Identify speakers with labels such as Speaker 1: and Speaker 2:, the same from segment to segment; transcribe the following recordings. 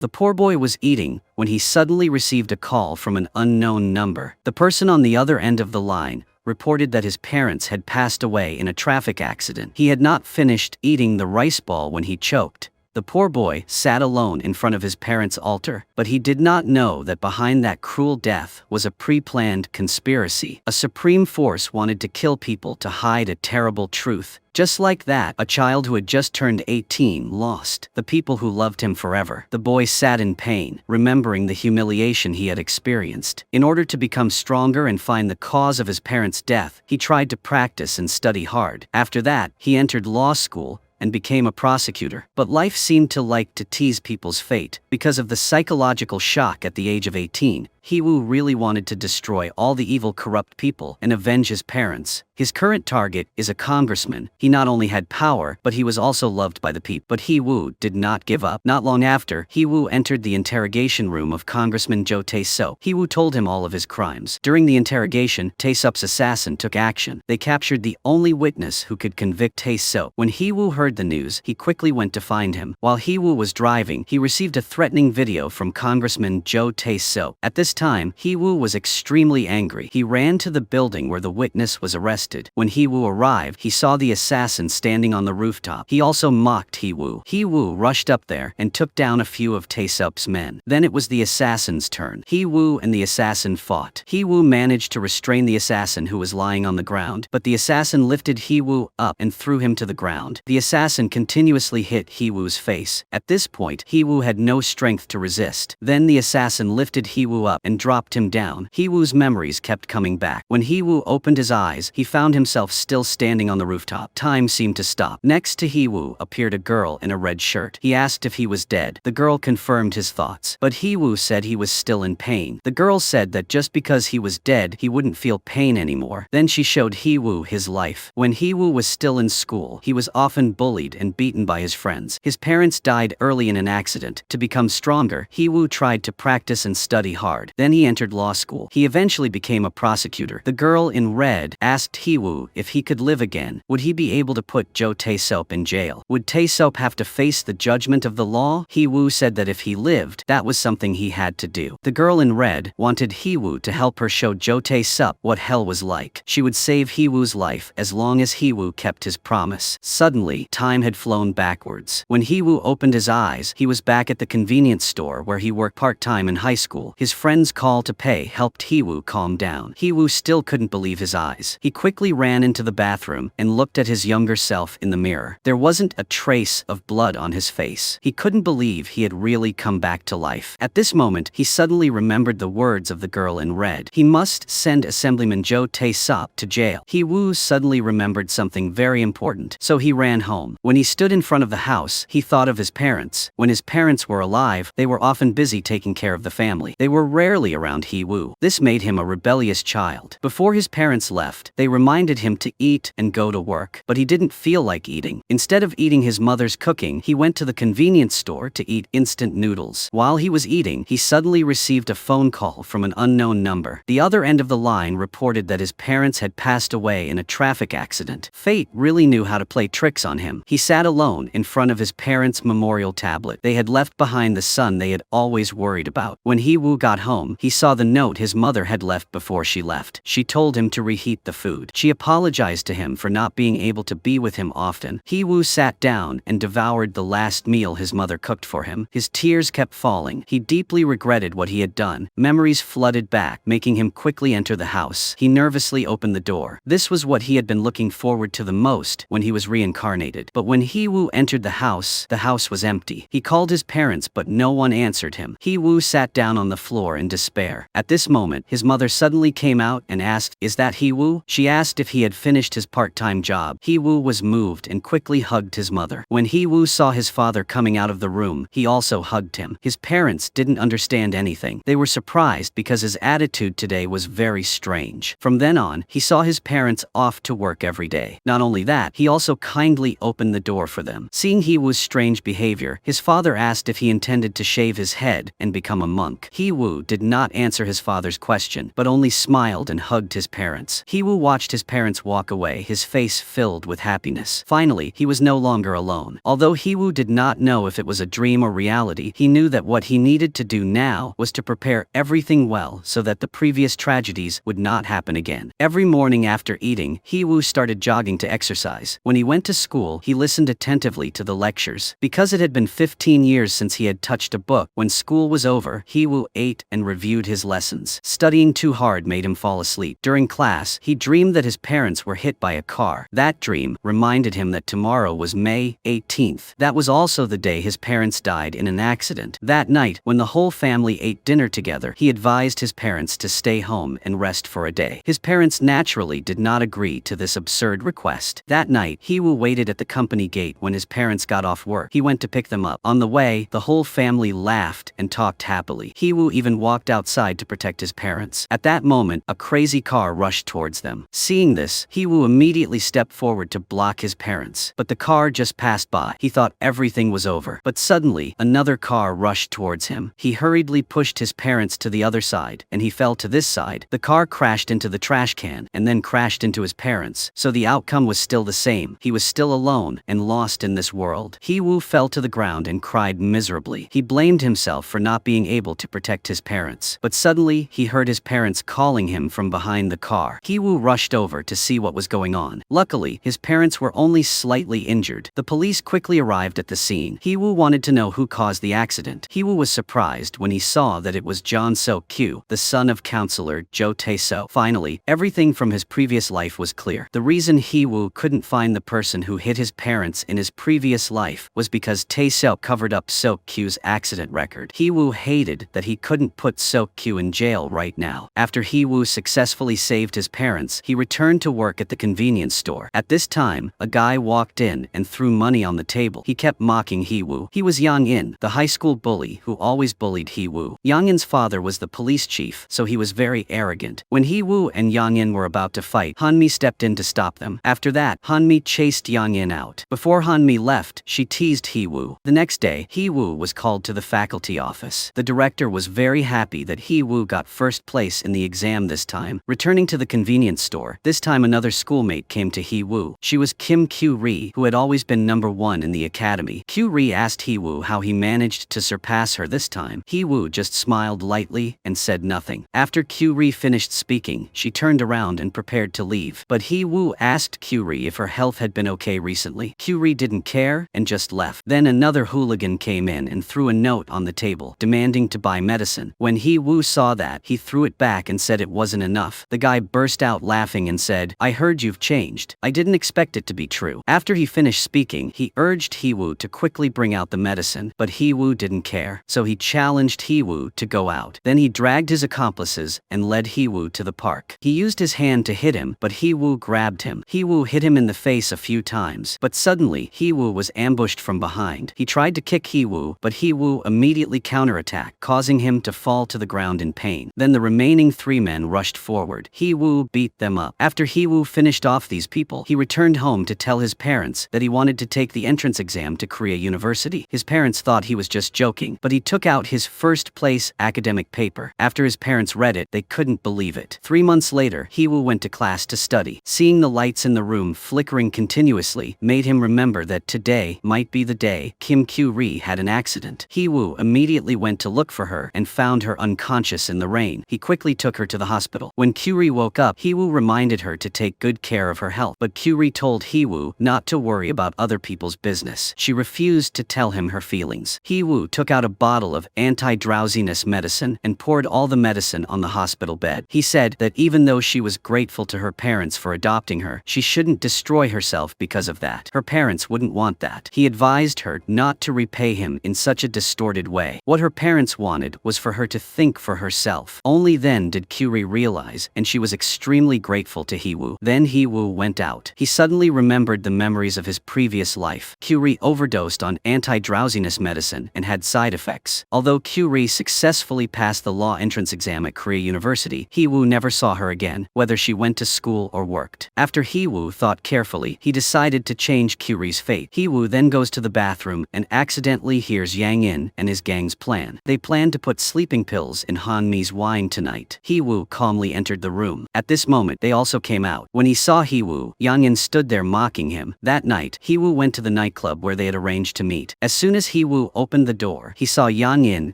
Speaker 1: The poor boy was eating when he suddenly received a call from an unknown number. The person on the other end of the line reported that his parents had passed away in a traffic accident. He had not finished eating the rice ball when he choked. The poor boy sat alone in front of his parents' altar, but he did not know that behind that cruel death was a pre-planned conspiracy. A supreme force wanted to kill people to hide a terrible truth. Just like that, a child who had just turned 18 lost the people who loved him forever. The boy sat in pain, remembering the humiliation he had experienced. In order to become stronger and find the cause of his parents' death, he tried to practice and study hard. After that, he entered law school and became a prosecutor. But life seemed to like to tease people's fate. Because of the psychological shock at the age of 18, He-woo really wanted to destroy all the evil corrupt people and avenge his parents. His current target is a congressman. He not only had power, but he was also loved by the people. But He-woo did not give up. Not long after, He-woo entered the interrogation room of Congressman Jo Tae-sop. He-woo told him all of his crimes. During the interrogation, Tae-sop's assassin took action. They captured the only witness who could convict Tae-sop. When He-woo heard the news, he quickly went to find him. While He-woo was driving, he received a threatening video from Congressman Jo Tae-sop. At this time, He-woo was extremely angry. He ran to the building where the witness was arrested. When He-woo arrived, he saw the assassin standing on the rooftop. He also mocked He-woo. He-woo rushed up there and took down a few of Tae-sop's men. Then it was the assassin's turn. He-woo and the assassin fought. He-woo managed to restrain the assassin who was lying on the ground, but the assassin lifted He-woo up and threw him to the ground. The assassin continuously hit He-woo's face. At this point, He-woo had no strength to resist. Then the assassin lifted He-woo up and dropped him down. He-woo's memories kept coming back. When He-woo opened his eyes, he found himself still standing on the rooftop. Time seemed to stop. Next to He-woo appeared a girl in a red shirt. He asked if he was dead. The girl confirmed his thoughts, but He-woo said he was still in pain. The girl said that just because he was dead, he wouldn't feel pain anymore. Then she showed He-woo his life. When He-woo was still in school, he was often bullied and beaten by his friends. His parents died early in an accident. To become stronger, He-woo tried to practice and study hard. Then he entered law school. He eventually became a prosecutor. The girl in red asked He-woo if he could live again. Would he be able to put Jo Tae-sop in jail? Would Tae-sop have to face the judgment of the law? He-woo said that if he lived, that was something he had to do. The girl in red wanted He-woo to help her show Jo Tae-sop what hell was like. She would save He-woo's life as long as He-woo kept his promise. Suddenly, time had flown backwards. When He-woo opened his eyes, he was back at the convenience store where he worked part-time in high school. His friend's call to pay helped He-woo calm down. He-woo still couldn't believe his eyes. He quickly ran into the bathroom and looked at his younger self in the mirror. There wasn't a trace of blood on his face. He couldn't believe he had really come back to life. At this moment, he suddenly remembered the words of the girl in red. He must send Assemblyman Jo Tae-sop to jail. He-woo suddenly remembered something very important, so he ran home. When he stood in front of the house, he thought of his parents. When his parents were alive, they were often busy taking care of the family. They were rarely around He-woo. This made him a rebellious child. Before his parents left, they reminded him to eat and go to work, but he didn't feel like eating. Instead of eating his mother's cooking, he went to the convenience store to eat instant noodles. While he was eating, he suddenly received a phone call from an unknown number. The other end of the line reported that his parents had passed away in a traffic accident. Fate really knew how to play tricks on him. He sat alone in front of his parents' memorial tablet. They had left behind the son they had always worried about. When He-woo got home, he saw the note his mother had left before she left. She told him to reheat the food. She apologized to him for not being able to be with him often. He-woo sat down and devoured the last meal his mother cooked for him. His tears kept falling. He deeply regretted what he had done. Memories flooded back, making him quickly enter the house. He nervously opened the door. This was what he had been looking forward to the most when he was reincarnated. But when He-woo entered the house was empty. He called his parents, but no one answered him. He-woo sat down on the floor in despair. At this moment, his mother suddenly came out and asked, "Is that He-woo?" She asked if he had finished his part-time job. He-woo was moved and quickly hugged his mother. When He-woo saw his father coming out of the room, he also hugged him. His parents didn't understand anything. They were surprised because his attitude today was very strange. From then on, he saw his parents off to work every day. Not only that, he also kindly opened the door for them. Seeing He-woo's strange behavior, his father asked if he intended to shave his head and become a monk. He-woo did did not answer his father's question, but only smiled and hugged his parents. He-woo watched his parents walk away, his face filled with happiness. Finally, he was no longer alone. Although He-woo did not know if it was a dream or reality, he knew that what he needed to do now was to prepare everything well so that the previous tragedies would not happen again. Every morning after eating, He-woo started jogging to exercise. When he went to school, he listened attentively to the lectures. Because it had been 15 years since he had touched a book, when school was over, He-woo ate and reviewed his lessons. Studying too hard made him fall asleep. During class, he dreamed that his parents were hit by a car. That dream reminded him that tomorrow was May 18th. That was also the day his parents died in an accident. That night, when the whole family ate dinner together, he advised his parents to stay home and rest for a day. His parents naturally did not agree to this absurd request. That night, He-woo waited at the company gate when his parents got off work. He went to pick them up. On the way, the whole family laughed and talked happily. He-woo even walked outside to protect his parents. At that moment, a crazy car rushed towards them. Seeing this, He-woo immediately stepped forward to block his parents. But the car just passed by. He thought everything was over. But suddenly, another car rushed towards him. He hurriedly pushed his parents to the other side, and he fell to this side. The car crashed into the trash can, and then crashed into his parents. So the outcome was still the same. He was still alone and lost in this world. He-woo fell to the ground and cried miserably. He blamed himself for not being able to protect his parents. But suddenly, he heard his parents calling him from behind the car. He-woo rushed over to see what was going on. Luckily, his parents were only slightly injured. The police quickly arrived at the scene. He-woo wanted to know who caused the accident. He-woo was surprised when he saw that it was John So-kyu, the son of Counselor Jo Tae-so. Finally, everything from his previous life was clear. The reason He-woo couldn't find the person who hit his parents in his previous life was because Tae-so covered up So-kyu's accident record. He-woo hated that he couldn't put So-kyu in jail right now. After He-woo successfully saved his parents, he returned to work at the convenience store. At this time, a guy walked in and threw money on the table. He kept mocking He-woo. He was Yang-in, the high school bully who always bullied He-woo. Yang-in's father was the police chief, so he was very arrogant. When He-woo and Yang-in were about to fight, Han-mi stepped in to stop them. After that, Han-mi chased Yang-in out. Before Han-mi left, she teased He-woo. The next day, He-woo was called to the faculty office. The director was very happy that He-woo got first place in the exam this time. Returning to the convenience store, this time another schoolmate came to He-woo. She was Kim Kyu-ri, who had always been #1 in the academy. Kyu-ri asked He-woo how he managed to surpass her this time. He-woo just smiled lightly and said nothing. After Kyu-ri finished speaking, she turned around and prepared to leave. But He-woo asked Kyu-ri if her health had been okay recently. Kyu-ri didn't care and just left. Then another hooligan came in and threw a note on the table, demanding to buy medicine. When He-woo saw that, he threw it back and said it wasn't enough. The guy burst out laughing and said, "I heard you've changed. I didn't expect it to be true." After he finished speaking, he urged He-woo to quickly bring out the medicine, but He-woo didn't care, so he challenged He-woo to go out. Then he dragged his accomplices and led He-woo to the park. He used his hand to hit him, but He-woo grabbed him. He-woo hit him in the face a few times, but suddenly, He-woo was ambushed from behind. He tried to kick He-woo, but He-woo immediately counterattacked, causing him to fall to the ground in pain. Then the remaining 3 men rushed forward. He-woo beat them up. After He-woo finished off these people, he returned home to tell his parents that he wanted to take the entrance exam to Korea University. His parents thought he was just joking, but he took out his first place academic paper. After his parents read it, they couldn't believe it. 3 months later, He-woo went to class to study. Seeing the lights in the room flickering continuously made him remember that today might be the day Kim Kyu-ri had an accident. He-woo immediately went to look for her and found her unconscious in the rain. He quickly took her to the hospital. When Kyu-ri woke up, He-woo reminded her to take good care of her health, but Kyu-ri told He-woo not to worry about other people's business. She refused to tell him her feelings. He-woo took out a bottle of anti-drowsiness medicine and poured all the medicine on the hospital bed. He said that even though she was grateful to her parents for adopting her, she shouldn't destroy herself because of that. Her parents wouldn't want that. He advised her not to repay him in such a distorted way. What her parents wanted was for her to think for herself. Only then did Kyu-ri realize, and she was extremely grateful to He-woo. Then He-woo went out. He suddenly remembered the memories of his previous life. Kyu-ri overdosed on anti-drowsiness medicine and had side effects. Although Kyu-ri successfully passed the law entrance exam at Korea University, He-woo never saw her again, whether she went to school or worked. After He-woo thought carefully, he decided to change Kyu-ri's fate. He-woo then goes to the bathroom and accidentally hears Yang-in and his gang's plan. They plan to put sleeping sleeping pills in Han-mi's wine tonight. Hee-woo calmly entered the room. At this moment, they also came out. When he saw Hee-woo, Yang-in stood there mocking him. That night, Hee-woo went to the nightclub where they had arranged to meet. As soon as Hee-woo opened the door, he saw Yang-in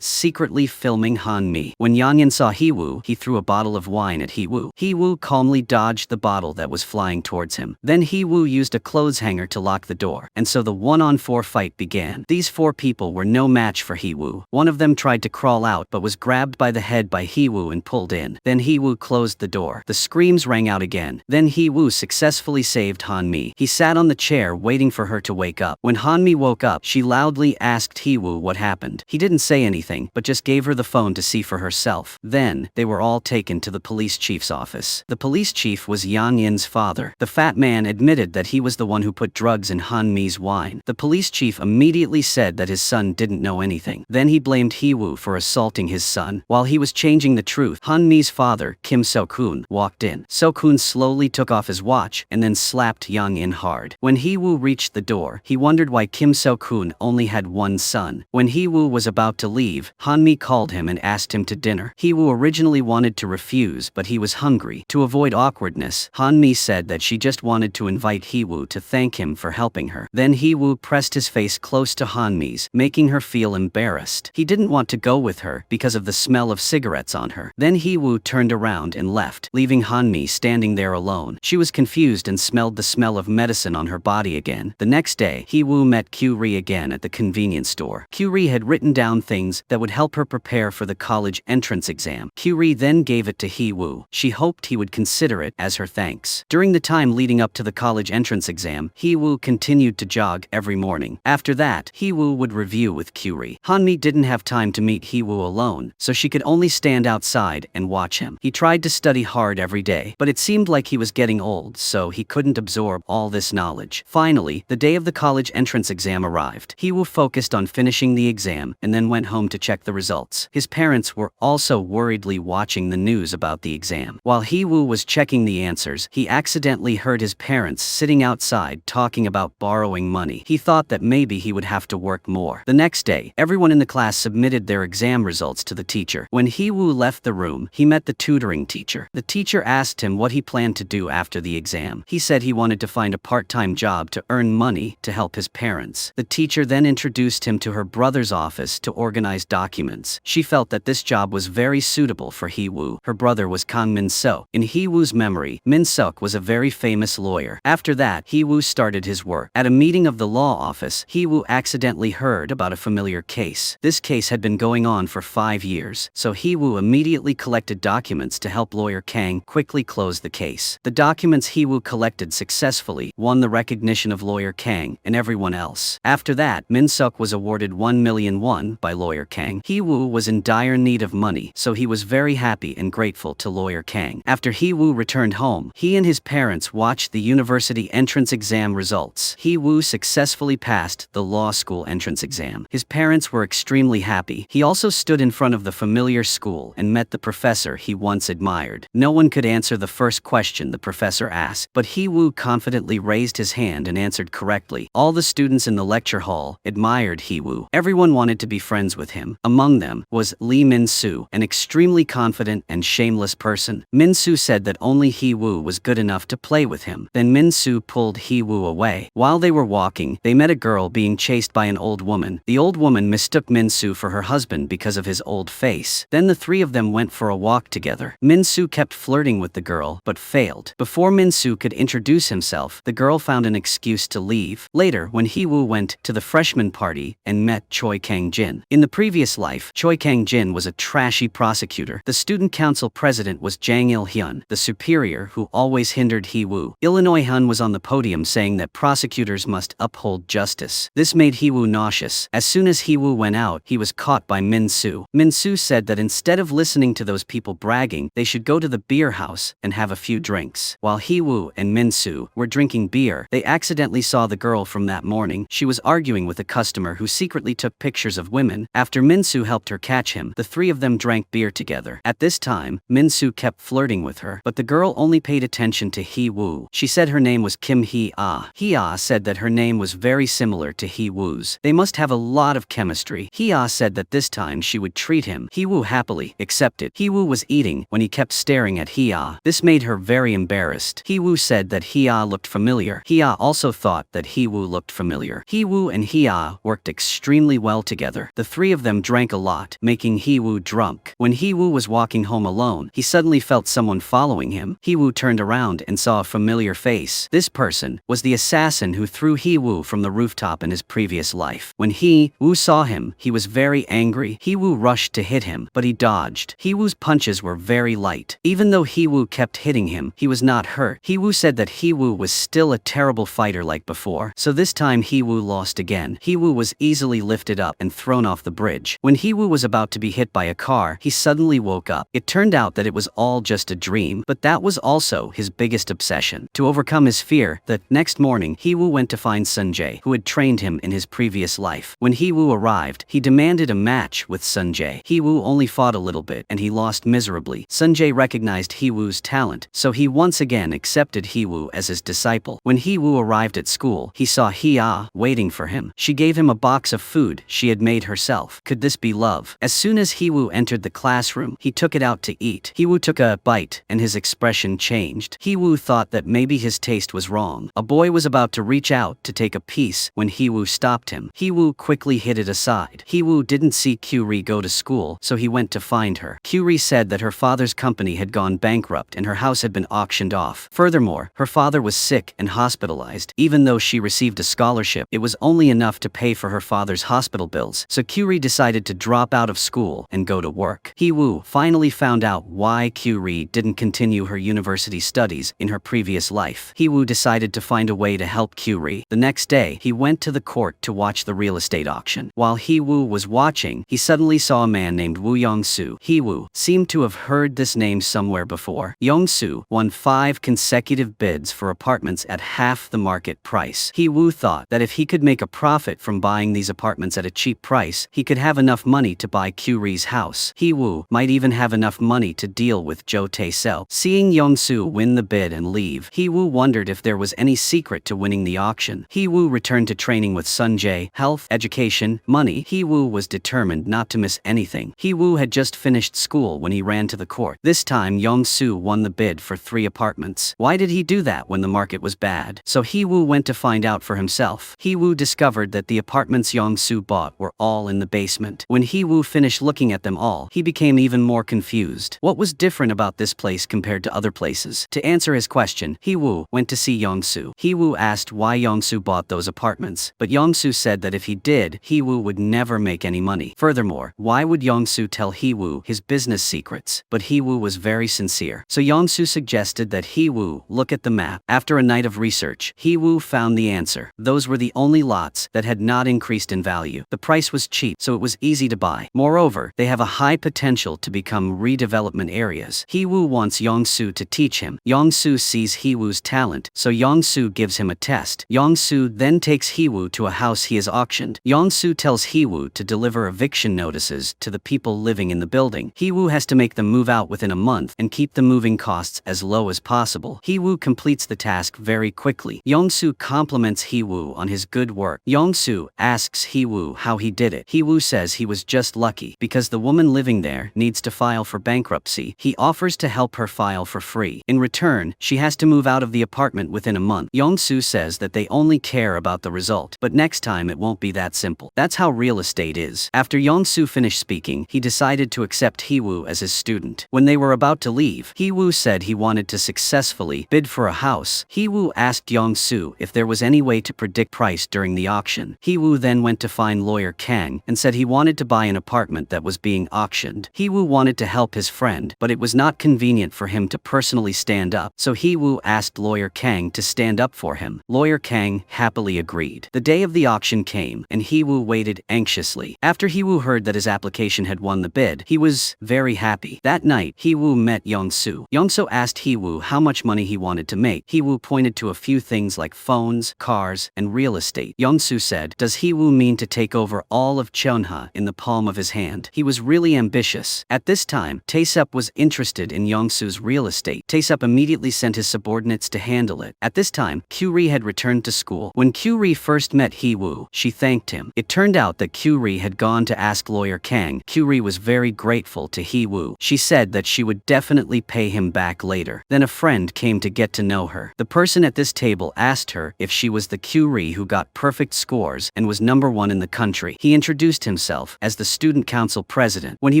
Speaker 1: secretly filming Han-mi. When Yang-in saw Hee-woo, he threw a bottle of wine at Hee-woo. Hee-woo calmly dodged the bottle that was flying towards him. Then Hee-woo used a clothes hanger to lock the door, and so the 1-on-4 fight began. These 4 people were no match for Hee-woo. One of them tried to crawl out but was grabbed by the head by Hee-woo and pulled in. Then Hee-woo closed the door. The screams rang out again. Then Hee-woo successfully saved Han-mi. He sat on the chair waiting for her to wake up. When Han-mi woke up, she loudly asked Hee-woo what happened. He didn't say anything, but just gave her the phone to see for herself. Then, they were all taken to the police chief's office. The police chief was Yang-in's father. The fat man admitted that he was the one who put drugs in Han-mi's wine. The police chief immediately said that his son didn't know anything. Then he blamed Hee-woo for assaulting his son. While he was changing the truth, Han-mi's father, Kim So-kun, walked in. So-kun slowly took off his watch and then slapped Yang-in hard. When Hee-woo reached the door, he wondered why Kim So-kun only had one son. When Hee-woo was about to leave, Han-mi called him and asked him to dinner. Hee-woo originally wanted to refuse, but he was hungry. To avoid awkwardness, Han-mi said that she just wanted to invite Hee-woo to thank him for helping her. Then Hee-woo pressed his face close to Han-mi's, making her feel embarrassed. He didn't want to go with her because of the smell of cigarettes on her. Then Hee-woo turned around and left, leaving Han-mi standing there alone. She was confused and smelled the smell of medicine on her body again. The next day, Hee-woo met Kyu-ri again at the convenience store. Kyu-ri had written down things that would help her prepare for the college entrance exam. Kyu-ri then gave it to Hee-woo. She hoped he would consider it as her thanks. During the time leading up to the college entrance exam, Hee-woo continued to jog every morning. After that, Hee-woo would review with Kyu-ri. Han-mi didn't have time to meet Hee-woo alone, so she could only stand outside and watch him. He tried to study hard every day, but it seemed like he was getting old, so he couldn't absorb all this knowledge. Finally, the day of the college entrance exam arrived. Hee-woo focused on finishing the exam and then went home to check the results. His parents were also worriedly watching the news about the exam. While Hee-woo was checking the answers, he accidentally heard his parents sitting outside talking about borrowing money. He thought that maybe he would have to work more. The next day, everyone in the class submitted their exam results to the teacher. When Hee-woo left the room, he met the tutoring teacher. The teacher asked him what he planned to do after the exam. He said he wanted to find a part-time job to earn money to help his parents. The teacher then introduced him to her brother's office to organize documents. She felt that this job was very suitable for Hee-woo. Her brother was Kang Min-suk. In Hee-woo's memory, Min-suk was a very famous lawyer. After that, Hee-woo started his work. At a meeting of the law office, Hee-woo accidentally heard about a familiar case. This case had been going on for 5 years, so Hee-woo immediately collected documents to help lawyer Kang quickly close the case. The documents Hee-woo collected successfully won the recognition of lawyer Kang and everyone else. After that, Min-suk was awarded 1 million won by lawyer Kang. Hee-woo was in dire need of money, so he was very happy and grateful to lawyer Kang. After Hee-woo returned home, he and his parents watched the university entrance exam results. Hee-woo successfully passed the law school entrance exam. His parents were extremely happy. He also stood in front of the familiar school and met the professor he once admired. No one could answer the first question the professor asked, but Hee-woo confidently raised his hand and answered correctly. All the students in the lecture hall admired Hee-woo. Everyone wanted to be friends with him. Among them was Lee Min-soo, an extremely confident and shameless person. Min-soo said that only Hee-woo was good enough to play with him. Then Min-soo pulled Hee-woo away. While they were walking, they met a girl being chased by an old woman. The old woman mistook Min-soo for her husband because of his old face. Then the three of them went for a walk together. Min-soo kept flirting with the girl, but failed. Before Min-soo could introduce himself, the girl found an excuse to leave. Later, when Hee-woo went to the freshman party and met Choi Kang-jin. In the previous life, Choi Kang-jin was a trashy prosecutor. The student council president was Jang Il-hyun, the superior who always hindered Hee-woo. Illinois Hun was on the podium saying that prosecutors must uphold justice. This made Hee-woo nauseous. As soon as Hee-woo went out, he was caught by Min-soo. Min-soo said that instead of listening to those people bragging, they should go to the beer house and have a few drinks. While Hee-woo and Min-soo were drinking beer, they accidentally saw the girl from that morning. She was arguing with a customer who secretly took pictures of women. After Min-soo helped her catch him, the three of them drank beer together. At this time, Min-soo kept flirting with her, but the girl only paid attention to Hee-woo. She said her name was Kim Hee-ah. Hee-ah said that her name was very similar to Hee-woo's. They must have a lot of chemistry. Hee-ah said that this time she would treat treat him. Hee-woo happily accepted. Hee-woo was eating when he kept staring at Hee-ah. This made her very embarrassed. Hee-woo said that Hee-ah looked familiar. Hee-ah also thought that Hee-woo looked familiar. Hee-woo and Hee-ah worked extremely well together. The three of them drank a lot, making Hee-woo drunk. When Hee-woo was walking home alone, he suddenly felt someone following him. Hee-woo turned around and saw a familiar face. This person was the assassin who threw Hee-woo from the rooftop in his previous life. When Hee-woo saw him, he was very angry. Hee-woo rushed to hit him, but he dodged. Hee-woo's punches were very light. Even though Hee-woo kept hitting him, he was not hurt. Hee-woo said that Hee-woo was still a terrible fighter like before, so this time Hee-woo lost again. Hee-woo was easily lifted up and thrown off the bridge. When Hee-woo was about to be hit by a car, he suddenly woke up. It turned out that it was all just a dream, but that was also his biggest obsession. To overcome his fear, the next morning, Hee-woo went to find Sunjae, who had trained him in his previous life. When Hee-woo arrived, he demanded a match with Sunjae. Hee-woo only fought a little bit, and he lost miserably. Sunjae recognized Hee-woo's talent, so he once again accepted Hee-woo as his disciple. When Hee-woo arrived at school, he saw Hee-ah waiting for him. She gave him a box of food she had made herself. Could this be love? As soon as Hee-woo entered the classroom, he took it out to eat. Hee-woo took a bite, and his expression changed. Hee-woo thought that maybe his taste was wrong. A boy was about to reach out to take a piece when Hee-woo stopped him. Hee-woo quickly hid it aside. Hee-woo didn't see Kyuri go to school, so he went to find her. Kyuri said that her father's company had gone bankrupt and her house had been auctioned off. Furthermore, her father was sick and hospitalized. Even though she received a scholarship, it was only enough to pay for her father's hospital bills, so Kyuri decided to drop out of school and go to work. Hee-woo finally found out why Kyuri didn't continue her university studies in her previous life. Hee-woo decided to find a way to help Kyuri. The next day, he went to the court to watch the real estate auction. While Hee-woo was watching, he suddenly saw a man named Woo Young-soo. Hee-woo seemed to have heard this name somewhere before. Young-soo won 5 consecutive bids for apartments at half the market price. Hee-woo thought that if he could make a profit from buying these apartments at a cheap price, he could have enough money to buy Kyuri's house. Hee-woo might even have enough money to deal with Jo Tae-seo. Seeing Young-soo win the bid and leave, Hee-woo wondered if there was any secret to winning the auction. Hee-woo returned to training with Sunjae, health, education, money. Hee-woo was determined not to miss anything. Hee-woo had just finished school when he ran to the court. This time, Young-soo won the bid for 3 apartments. Why did he do that when the market was bad? So Hee-woo went to find out for himself. Hee-woo discovered that the apartments Young-soo bought were all in the basement. When Hee-woo finished looking at them all, he became even more confused. What was different about this place compared to other places? To answer his question, Hee-woo went to see Young-soo. Hee-woo asked why Young-soo bought those apartments, but Young-soo said that if he did, Hee-woo would never make any money. Furthermore, why would Young-soo tell Hee-woo his business secrets? But Hee-woo was very sincere. So Young-soo suggested that Hee-woo look at the map. After a night of research, Hee-woo found the answer. Those were the only lots that had not increased in value. The price was cheap, so it was easy to buy. Moreover, they have a high potential to become redevelopment areas. Hee-woo wants Young-soo to teach him. Young-soo sees Hee-woo's talent, so Young-soo gives him a test. Young-soo then takes Hee-woo to a house he has auctioned. Young-soo tells Hee-woo to deliver eviction notices to the people living in the building. Hee-woo has to make them move out within a month and keep the moving costs as low as possible. Hee-woo completes the task very quickly. Young-soo compliments Hee-woo on his good work. Young-soo asks Hee-woo how he did it. Hee-woo says he was just lucky because the woman living there needs to file for bankruptcy. He offers to help her file for free. In return, she has to move out of the apartment within a month. Young-soo says that they only care about the result, but next time it won't be that simple. That's how real estate is. After Young-soo finished speaking, he decided to accept Hee-woo as his student. When they were about to leave, Hee-woo said he wanted to successfully bid for a house. Hee-woo asked Young-soo if there was any way to predict price during the auction. Hee-woo then went to find lawyer Kang and said he wanted to buy an apartment that was being auctioned. Hee-woo wanted to help his friend, but it was not convenient for him to personally stand up, so Hee-woo asked lawyer Kang to stand up for him. Lawyer Kang happily agreed. The day of the auction came, and Hee-woo waited anxiously. After Hee-woo heard that his application had won the bid, he was very happy. That night, Hee-woo met Young-soo. Young-soo asked Hee-woo how much money he wanted to make. Hee-woo pointed to a few things like phones, cars, and real estate. Young-soo said, "Does Hee-woo mean to take over all of Cheonha in the palm of his hand?" He was really ambitious. At this time, Tae-sep was interested in Young-soo's real estate. Tae-sep immediately sent his subordinates to handle it. At this time, Kyuri had returned to school. When Kyuri first met Hee-woo, she thanked him. It turned out that Kyuri had gone to ask lawyer Kang Kang, Kyuri was very grateful to Hee-woo. She said that she would definitely pay him back later. Then a friend came to get to know her. The person at this table asked her if she was the Kyuri who got perfect scores and was #1 in the country. He introduced himself as the student council president. When he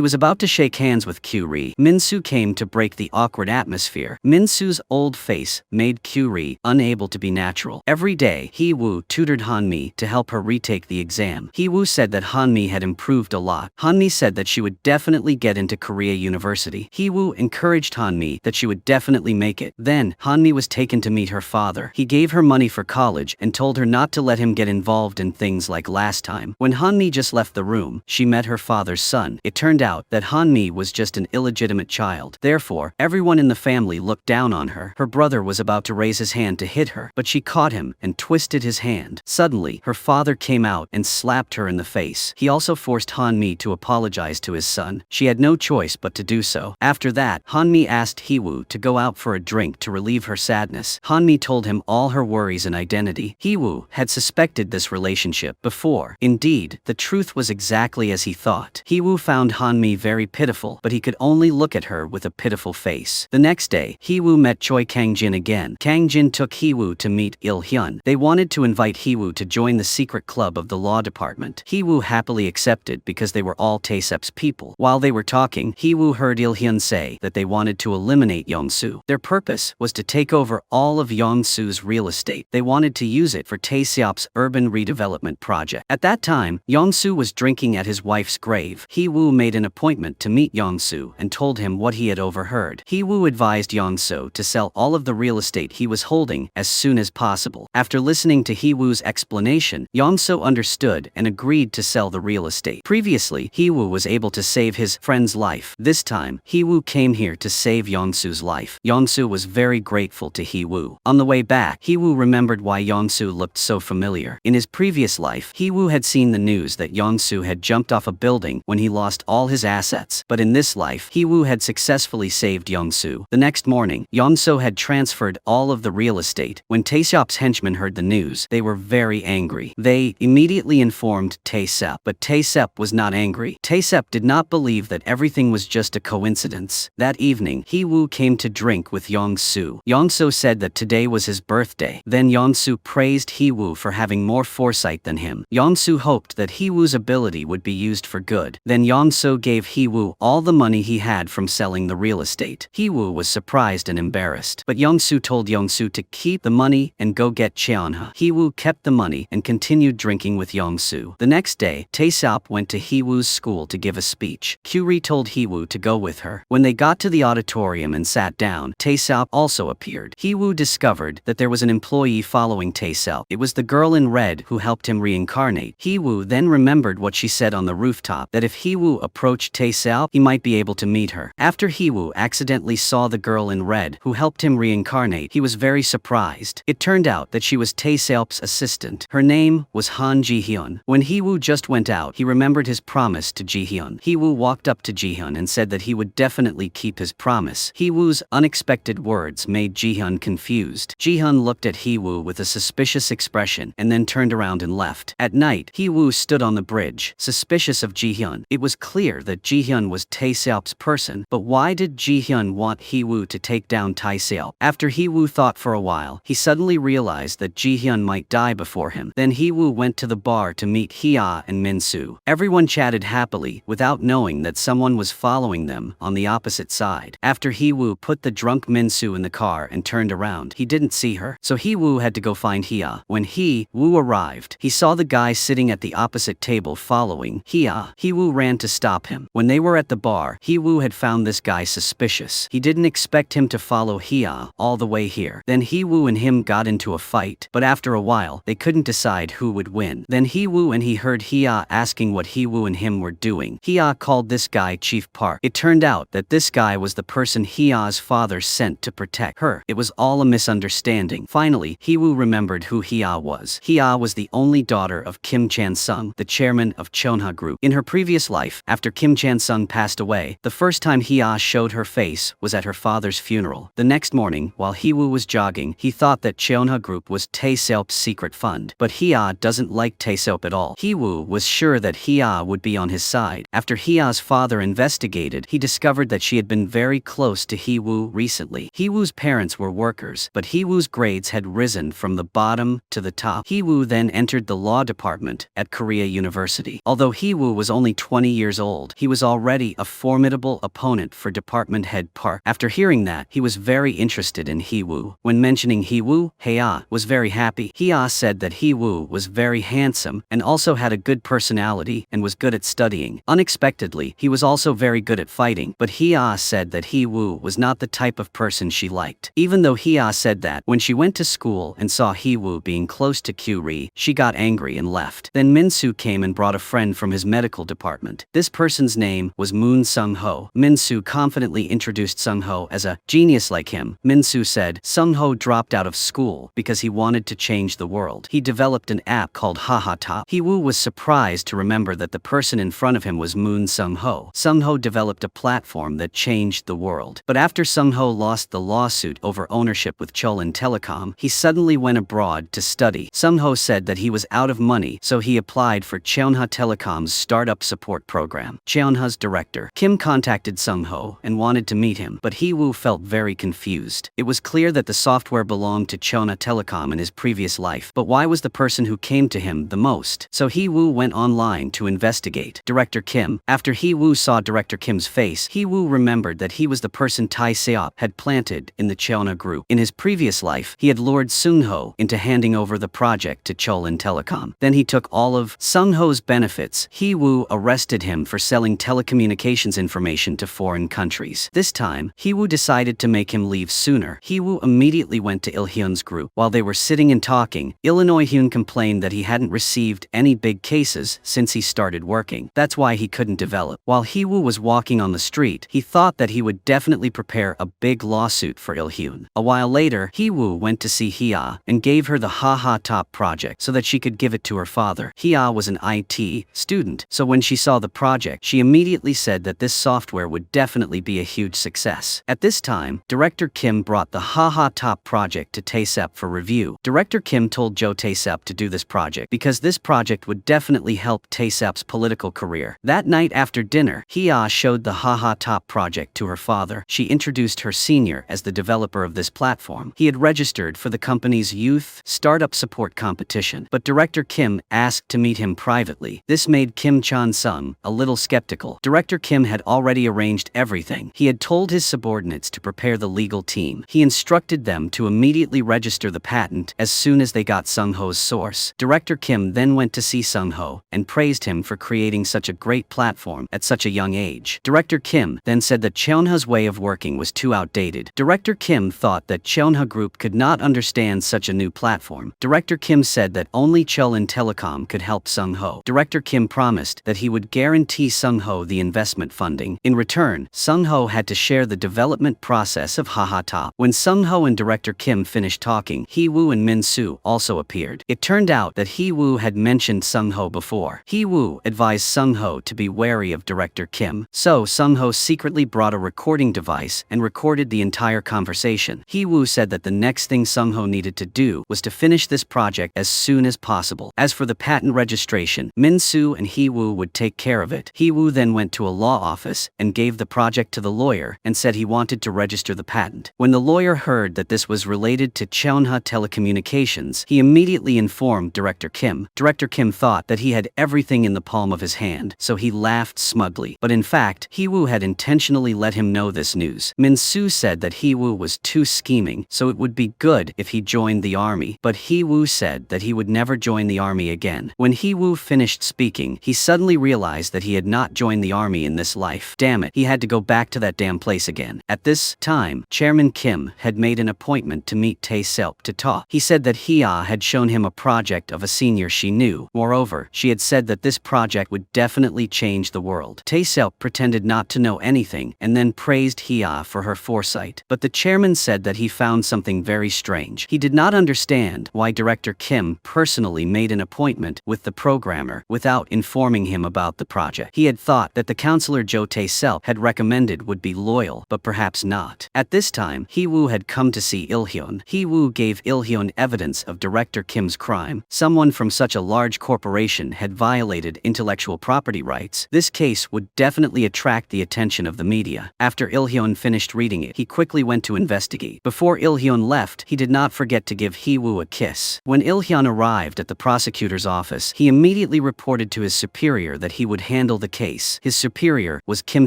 Speaker 1: was about to shake hands with Kyuri, Min-soo came to break the awkward atmosphere. Min-soo's old face made Kyuri unable to be natural. Every day, Hee-woo tutored Han-mi to help her retake the exam. Hee-woo said that Han-mi had improved a lot. Han-mi said that she would definitely get into Korea University. Hee-woo encouraged Han-mi that she would definitely make it. Then, Han-mi was taken to meet her father. He gave her money for college and told her not to let him get involved in things like last time. When Han-mi just left the room, she met her father's son. It turned out that Han-mi was just an illegitimate child. Therefore, everyone in the family looked down on her. Her brother was about to raise his hand to hit her, but she caught him and twisted his hand. Suddenly, her father came out and slapped her in the face. He also forced Han-mi to apologize to his son. She had no choice but to do so. After that, Han-mi asked Hee-woo to go out for a drink to relieve her sadness. Han-mi told him all her worries and identity. Hee-woo had suspected this relationship before. Indeed, the truth was exactly as he thought. Hee-woo found Han-mi very pitiful, but he could only look at her with a pitiful face. The next day, Hee-woo met Choi Kang-jin again. Kang-jin took Hee-woo to meet Il-hyun. They wanted to invite Hee-woo to join the secret club of the law department. Hee-woo happily accepted because they were all Taesep's people. While they were talking, Hee-woo heard Il-hyun say that they wanted to eliminate Yongsoo. Their purpose was to take over all of Yongsoo's real estate. They wanted to use it for Taesep's urban redevelopment project. At that time, Yongsoo was drinking at his wife's grave. Hee-woo made an appointment to meet Yongsoo and told him what he had overheard. Hee-woo advised Yongsoo to sell all of the real estate he was holding as soon as possible. After listening to Hee-woo's explanation, Yongsoo understood and agreed to sell the real estate. Previously, Hee-woo was able to save his friend's life. This time, Hee-woo came here to save Yongsoo's life. Yongsoo was very grateful to Hee-woo. On the way back, Hee-woo remembered why Yongsoo looked so familiar. In his previous life, Hee-woo had seen the news that Yongsoo had jumped off a building when he lost all his assets. But in this life, Hee-woo had successfully saved Yongsoo. The next morning, Yongsoo had transferred all of the real estate. When Taesep's henchmen heard the news, they were very angry. They immediately informed Taesep, but Taesep was not angry. Taesep did not believe that everything was just a coincidence. That evening, Hee-woo came to drink with Yongsoo. Yongsoo said that today was his birthday. Then Yongsoo praised Hee-woo for having more foresight than him. Yongsoo hoped that Hee-woo's ability would be used for good. Then Yongsoo gave Hee-woo all the money he had from selling the real estate. Hee-woo was surprised and embarrassed, but Yongsoo told Yongsoo to keep the money and go get Cheonha. Hee-woo kept the money and continued drinking with Yongsoo. The next day, Taesop went to Hee-woo's school to give a speech. Kyuri told Hee-woo to go with her. When they got to the auditorium and sat down, Taesop also appeared. Hee-woo discovered that there was an employee following Taesop. It was the girl in red who helped him reincarnate. Hee-woo then remembered what she said on the rooftop, that if Hee-woo approached Taesop, he might be able to meet her. After Hee-woo accidentally saw the girl in red who helped him reincarnate, he was very surprised. It turned out that she was Taesop's assistant. Her name was Han Ji-hyun. When Hee-woo just went out, he remembered his promise to Ji-hyun. Hee-woo walked up to Ji-hyun and said that he would definitely keep his promise. Hee-woo's unexpected words made Ji-hyun confused. Ji-hyun looked at Hee-woo with a suspicious expression and then turned around and left. At night, Hee-woo stood on the bridge, suspicious of Ji-hyun. It was clear that Ji-hyun was Taesop's person, but why did Ji-hyun want Hee-woo to take down Taesop? After Hee-woo thought for a while, he suddenly realized that Ji-hyun might die before him. Then Hee-woo went to the bar to meet Hee-ah and Min-soo. Everyone chatted happily without knowing that someone was following them on the opposite side. After Hee-woo put the drunk Min-soo in the car and turned around, he didn't see her, so Hee-woo had to go find Hee-ah. When Hee-woo arrived, he saw the guy sitting at the opposite table following Hee-ah. Hee-woo ran to stop him. When they were at the bar, Hee-woo had found this guy suspicious. He didn't expect him to follow Hee-ah all the way here. Then Hee-woo and him got into a fight, but after a while, they couldn't decide who would win. Then Hee-woo and he heard Hee-ah asking what Hee-woo and him were doing. Hee-ah called this guy Chief Park. It turned out that this guy was the person Hee-ah's father sent to protect her. It was all a misunderstanding. Finally, Hee-woo remembered who Hee-ah was. Hee-ah was the only daughter of Kim Chan-sung, the chairman of Chonha Group. In her previous life, after Kim Chan-sung passed away, the first time Hee-ah showed her face was at her father's funeral. The next morning, while Hee-woo was jogging, he thought that Chonha Group was Taesop's secret fund. But Hee-ah doesn't like Taesop at all. Hee-woo was sure that Hee-ah would be on his his side. After Hee-ah's father investigated, he discovered that she had been very close to Hee-woo recently. Hee-woo's parents were workers, but Hee-woo's grades had risen from the bottom to the top. Hee-woo then entered the law department at Korea University. Although Hee-woo was only 20 years old, he was already a formidable opponent for department head Park. After hearing that, he was very interested in Hee-woo. When mentioning Hee-woo, Hee-ah was very happy. Hee-ah said that Hee-woo was very handsome and also had a good personality and was good at studying. Unexpectedly, he was also very good at fighting, but Hee-ah said that Hee-woo was not the type of person she liked. Even though Hee-ah said that, when she went to school and saw Hee-woo being close to Kyu-ri, she got angry and left. Then Min-soo came and brought a friend from his medical department. This person's name was Moon Sung-ho. Min-soo confidently introduced Sung-ho as a genius like him. Min-soo said Sung-ho dropped out of school because he wanted to change the world. He developed an app called Haha Top. Hee-woo was surprised to remember that the person in front of him was Moon Sung-ho. Sung-ho developed a platform that changed the world. But after Sung-ho lost the lawsuit over ownership with Seoul Telecom, he suddenly went abroad to study. Sung-ho said that he was out of money, so he applied for Cheonha Telecom's startup support program. Cheonha's director, Kim, contacted Sung-ho and wanted to meet him, but Hee-woo felt very confused. It was clear that the software belonged to Cheonha Telecom in his previous life, but why was the person who came to him the most? So Hee-woo went online to investigate. Director Kim. After Hee-woo saw Director Kim's face, Hee-woo remembered that he was the person Tae Seop had planted in the Cheonha group. In his previous life, he had lured Sung-ho into handing over the project to Seoul Telecom. Then he took all of Sung-ho's benefits. Hee-woo arrested him for selling telecommunications information to foreign countries. This time, Hee-woo decided to make him leave sooner. Hee-woo immediately went to Il-hyun's group. While they were sitting and talking, Il-hyun complained that he hadn't received any big cases since he started working. That's why he couldn't develop. While Hee-woo was walking on the street, he thought that he would definitely prepare a big lawsuit for Il-hyun. A while later, Hee-woo went to see Hee-ah and gave her the Haha Top project so that she could give it to her father. Hee-ah was an IT student, so when she saw the project, she immediately said that this software would definitely be a huge success. At this time, Director Kim brought the Haha Top project to Tae-sep for review. Director Kim told Jo Tae-sep to do this project because this project would definitely help Tae-sep's political career. That night after dinner, Hee-ah showed the Haha Top project to her father. She introduced her senior as the developer of this platform. He had registered for the company's youth startup support competition, but Director Kim asked to meet him privately. This made Kim Chan-sung a little skeptical. Director Kim had already arranged everything. He had told his subordinates to prepare the legal team. He instructed them to immediately register the patent as soon as they got Sung-ho's source. Director Kim then went to see Sung-ho and praised him for creating such a great platform at such a young age. Director Kim then said that Cheonha's way of working was too outdated. Director Kim thought that Cheonha Group could not understand such a new platform. Director Kim said that only Seoul Telecom could help Sung-ho. Director Kim promised that he would guarantee Sung-ho the investment funding. In return, Sung-ho had to share the development process of Haha Top. When Sung-ho and Director Kim finished talking, Hee-woo and Min-soo also appeared. It turned out that Hee-woo had mentioned Sung-ho before. Hee-woo advised Sung-ho to be wary of Director Kim, so Sung-ho secretly brought a recording device and recorded the entire conversation. Hee-woo said that the next thing Sung-ho needed to do was to finish this project as soon as possible. As for the patent registration, Min-soo and Hee-woo would take care of it. Hee-woo then went to a law office and gave the project to the lawyer and said he wanted to register the patent. When the lawyer heard that this was related to Cheonha Telecommunications, he immediately informed Director Kim. Director Kim thought that he had everything in the palm of his hand, so he laughed smugly. But in fact, Hee-woo had intentionally let him know this news. Min-soo said that Hee-woo was too scheming, so it would be good if he joined the army, but Hee-woo said that he would never join the army again. When Hee-woo finished speaking, he suddenly realized that he had not joined the army in this life. Damn it, he had to go back to that damn place again. At this time, Chairman Kim had made an appointment to meet Tae-sep to talk. He said that Hee-ah had shown him a project of a senior she knew. Moreover, she had said that this project would definitely change the world. Tae-sep pretended not to know anything and then praised Hee-ah for her foresight. But the chairman said that he found something very strange. He did not understand why Director Kim personally made an appointment with the programmer without informing him about the project. He had thought that the counselor Jo Tae-sep had recommended would be loyal, but perhaps not. At this time, Hee-woo had come to see Il-hyun. Hee-woo gave Il-hyun evidence of Director Kim's crime. Someone from such a large corporation had violated intellectual property rights, this case would definitely attract the attention of the media. After Il-hyun finished reading it, he quickly went to investigate. Before Il-hyun left, he did not forget to give Hee-woo a kiss. When Il-hyun arrived at the prosecutor's office, he immediately reported to his superior that he would handle the case. His superior was Kim